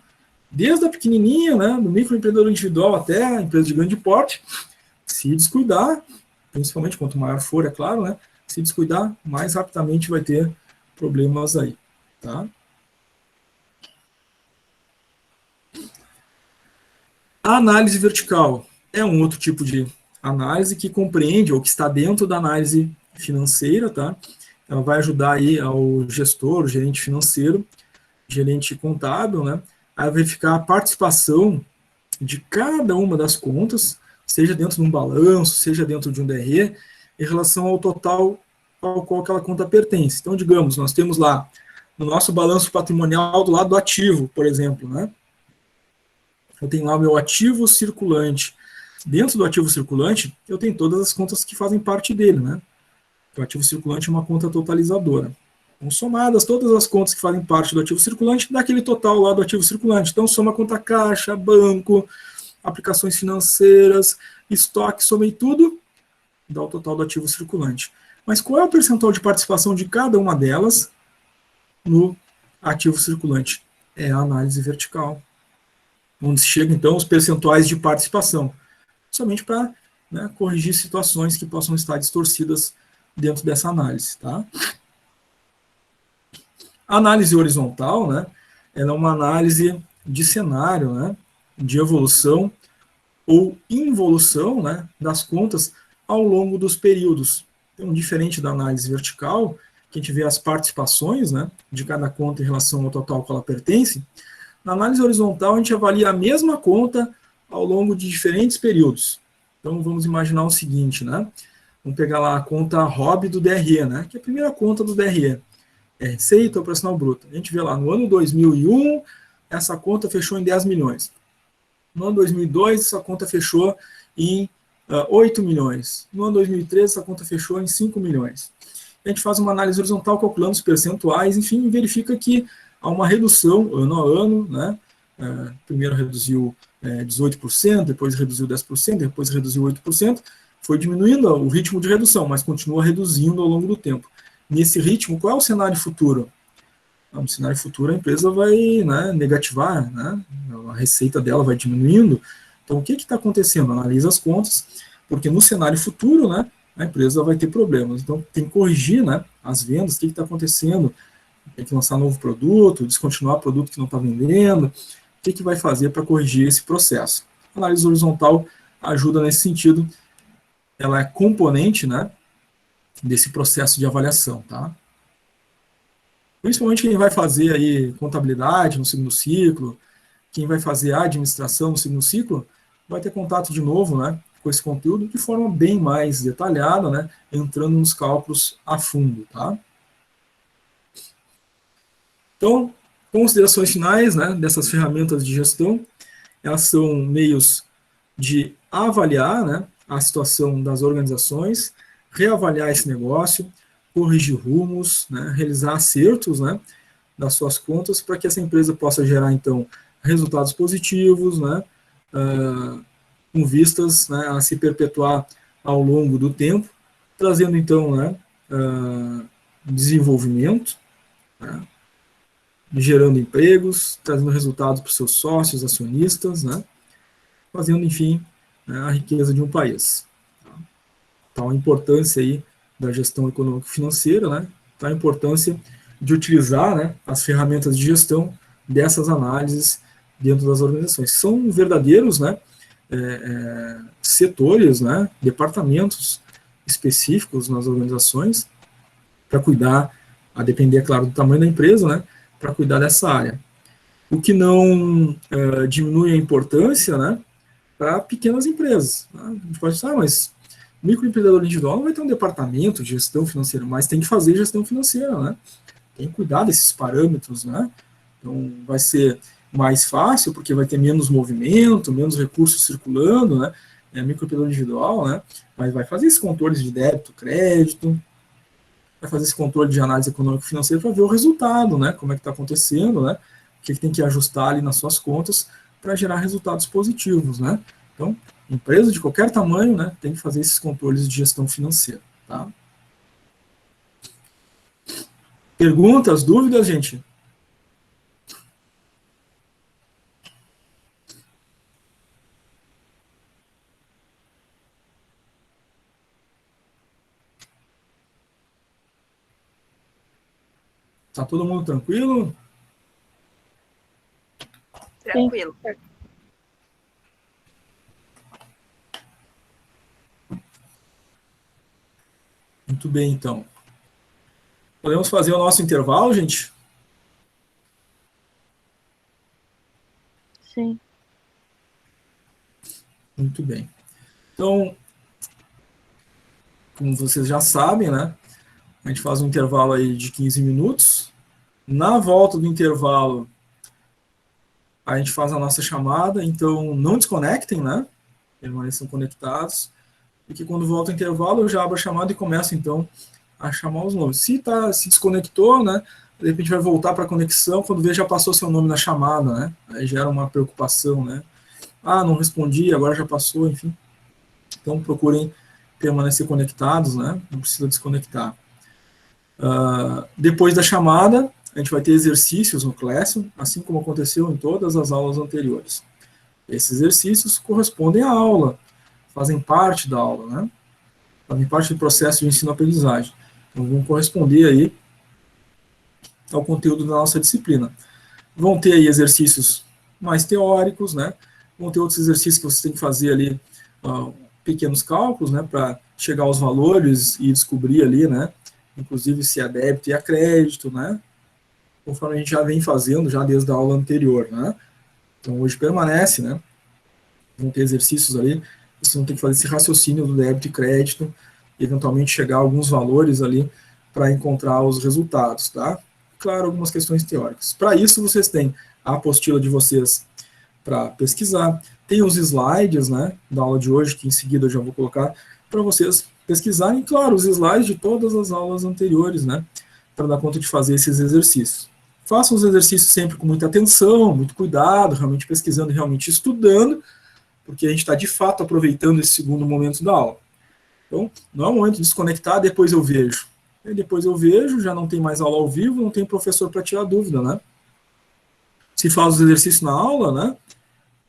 Desde a pequenininha, né, do microempreendedor individual até a empresa de grande porte, se descuidar, principalmente quanto maior for, é claro, né, se descuidar, mais rapidamente vai ter problemas aí, tá? A análise vertical é um outro tipo de análise que compreende ou que está dentro da análise financeira, tá? Ela vai ajudar aí ao gestor, o gerente financeiro, gerente contábil, né, a verificar a participação de cada uma das contas, seja dentro de um balanço, seja dentro de um DRE, em relação ao total ao qual aquela conta pertence. Então, digamos, nós temos lá no nosso balanço patrimonial do lado do ativo, por exemplo, né? Eu tenho lá o meu ativo circulante. Dentro do ativo circulante, eu tenho todas as contas que fazem parte dele, né? O ativo circulante é uma conta totalizadora. Então, somadas todas as contas que fazem parte do ativo circulante, dá aquele total lá do ativo circulante. Então, soma conta caixa, banco, aplicações financeiras, estoque, somei tudo, dá o total do ativo circulante. Mas qual é o percentual de participação de cada uma delas no ativo circulante? É a análise vertical, onde se chega, então, os percentuais de participação, somente para, né, corrigir situações que possam estar distorcidas dentro dessa análise, tá? A análise horizontal, né, ela é uma análise de cenário, né, de evolução ou involução, né, das contas ao longo dos períodos. Então, diferente da análise vertical, que a gente vê as participações, né, de cada conta em relação ao total que ela pertence, na análise horizontal a gente avalia a mesma conta ao longo de diferentes períodos. Então, vamos imaginar o seguinte, né, vamos pegar lá a conta ROB do DRE, né, que é a primeira conta do DRE, é Receita Operacional Bruta. A gente vê lá, no ano 2001, essa conta fechou em 10 milhões. No ano 2002, essa conta fechou em 8 milhões. No ano 2013, essa conta fechou em 5 milhões. A gente faz uma análise horizontal calculando os percentuais, enfim, verifica que há uma redução ano a ano, né? Primeiro reduziu 18%, depois reduziu 10%, depois reduziu 8%, foi diminuindo o ritmo de redução, mas continua reduzindo ao longo do tempo. Nesse ritmo, qual é o cenário futuro? No cenário futuro, a empresa vai, né, negativar, né? A receita dela vai diminuindo. Então, o que está acontecendo? Analisa as contas, porque no cenário futuro, né, a empresa vai ter problemas. Então, tem que corrigir, né, as vendas, o que está acontecendo, tem que lançar novo produto, descontinuar produto que não está vendendo, o que vai fazer para corrigir esse processo. A análise horizontal ajuda nesse sentido, ela é componente, né, desse processo de avaliação, tá? Principalmente quem vai fazer aí contabilidade no segundo ciclo, quem vai fazer administração no segundo ciclo, vai ter contato de novo, né, com esse conteúdo de forma bem mais detalhada, né, entrando nos cálculos a fundo, tá? Então, considerações finais, né, dessas ferramentas de gestão, elas são meios de avaliar, né, a situação das organizações, reavaliar esse negócio, corrigir rumos, né, realizar acertos, né, das suas contas, para que essa empresa possa gerar, então, resultados positivos, né, com vistas, né, a se perpetuar ao longo do tempo, trazendo, então, né, desenvolvimento, né, gerando empregos, trazendo resultados para os seus sócios, acionistas, né, fazendo, enfim, né, a riqueza de um país. Então, a importância aí da gestão econômico-financeira, né, tá, a importância de utilizar, né, as ferramentas de gestão dessas análises dentro das organizações. São verdadeiros, né, setores, né, departamentos específicos nas organizações para cuidar, a depender, claro, do tamanho da empresa, né, para cuidar dessa área. O que não diminui a importância, né, para pequenas empresas. Né? A gente pode pensar, mas o microempreendedor individual não vai ter um departamento de gestão financeira, mas tem que fazer gestão financeira, né? Tem que cuidar desses parâmetros, né? Então, vai ser mais fácil, porque vai ter menos movimento, menos recursos circulando, né? Microempreendedor individual, né? Mas vai fazer esses controles de débito, crédito, vai fazer esse controle de análise econômico-financeira para ver o resultado, né? Como é que está acontecendo, né? O que tem que ajustar ali nas suas contas para gerar resultados positivos, né? Então, empresa de qualquer tamanho, né, tem que fazer esses controles de gestão financeira, tá? Perguntas, dúvidas, gente? Tá todo mundo tranquilo? Tranquilo. Muito bem, então. Podemos fazer o nosso intervalo, gente? Sim. Muito bem. Então, como vocês já sabem, né? A gente faz um intervalo aí de 15 minutos. Na volta do intervalo, a gente faz a nossa chamada, então não desconectem, né? Permaneçam conectados. Porque quando volta o intervalo, eu já abro a chamada e começo, então, a chamar os nomes. Se desconectou, né? De repente vai voltar para a conexão, quando vê já passou seu nome na chamada, né? Aí gera uma preocupação, né? Ah, não respondi, agora já passou, enfim. Então procurem permanecer conectados, né? Não precisa desconectar. Depois da chamada, a gente vai ter exercícios no Classroom, assim como aconteceu em todas as aulas anteriores. Esses exercícios correspondem à aula, fazem parte da aula, né? Fazem parte do processo de ensino-aprendizagem. Então, vão corresponder aí ao conteúdo da nossa disciplina. Vão ter aí exercícios mais teóricos, né? Vão ter outros exercícios que você tem que fazer ali, pequenos cálculos, né? Para chegar aos valores e descobrir ali, né? Inclusive se é débito e é crédito, né? Conforme a gente já vem fazendo, já desde a aula anterior, né? Então, hoje permanece, né? Vão ter exercícios ali, vocês vão ter que fazer esse raciocínio do débito e crédito, e eventualmente chegar a alguns valores ali para encontrar os resultados, tá? Claro, algumas questões teóricas. Para isso, vocês têm a apostila de vocês para pesquisar, tem os slides, né, da aula de hoje, que em seguida eu já vou colocar, para vocês pesquisarem, claro, os slides de todas as aulas anteriores, né, para dar conta de fazer esses exercícios. Façam os exercícios sempre com muita atenção, muito cuidado, realmente pesquisando, realmente estudando, porque a gente está de fato aproveitando esse segundo momento da aula. Então, não é o momento de desconectar, depois eu vejo. E depois eu vejo, já não tem mais aula ao vivo, não tem professor para tirar dúvida, né? Se faz os exercícios na aula, né?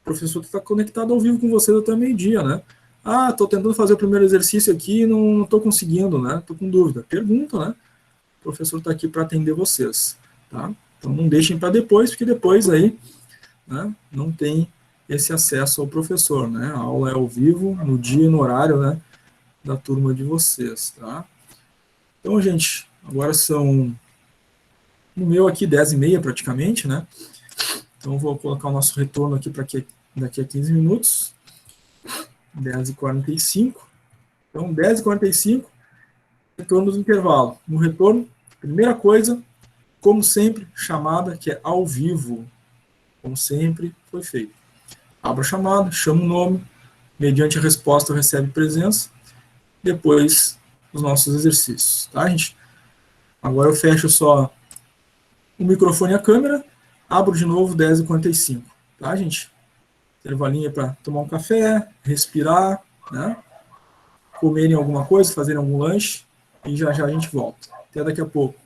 O professor está conectado ao vivo com vocês até meio-dia, né? Ah, estou tentando fazer o primeiro exercício aqui e não estou conseguindo, né? Estou com dúvida. Pergunta, né? O professor está aqui para atender vocês, tá? Então, não deixem para depois, porque depois aí, né, não tem esse acesso ao professor, né? A aula é ao vivo, no dia e no horário, né, da turma de vocês, tá? Então, gente, agora são, no meu aqui, 10h30 praticamente, né? Então, vou colocar o nosso retorno aqui para daqui a 15 minutos, 10h45. Então, 10h45, retorno do intervalo. No retorno, primeira coisa, como sempre, chamada que é ao vivo, como sempre foi feito. Abra a chamada, chama o nome, mediante a resposta recebe presença, depois os nossos exercícios, tá, gente? Agora eu fecho só o microfone e a câmera, abro de novo 10h45, tá, gente? Intervalinho para tomar um café, respirar, né? comerem alguma coisa, fazerem algum lanche, e já já a gente volta. Até daqui a pouco.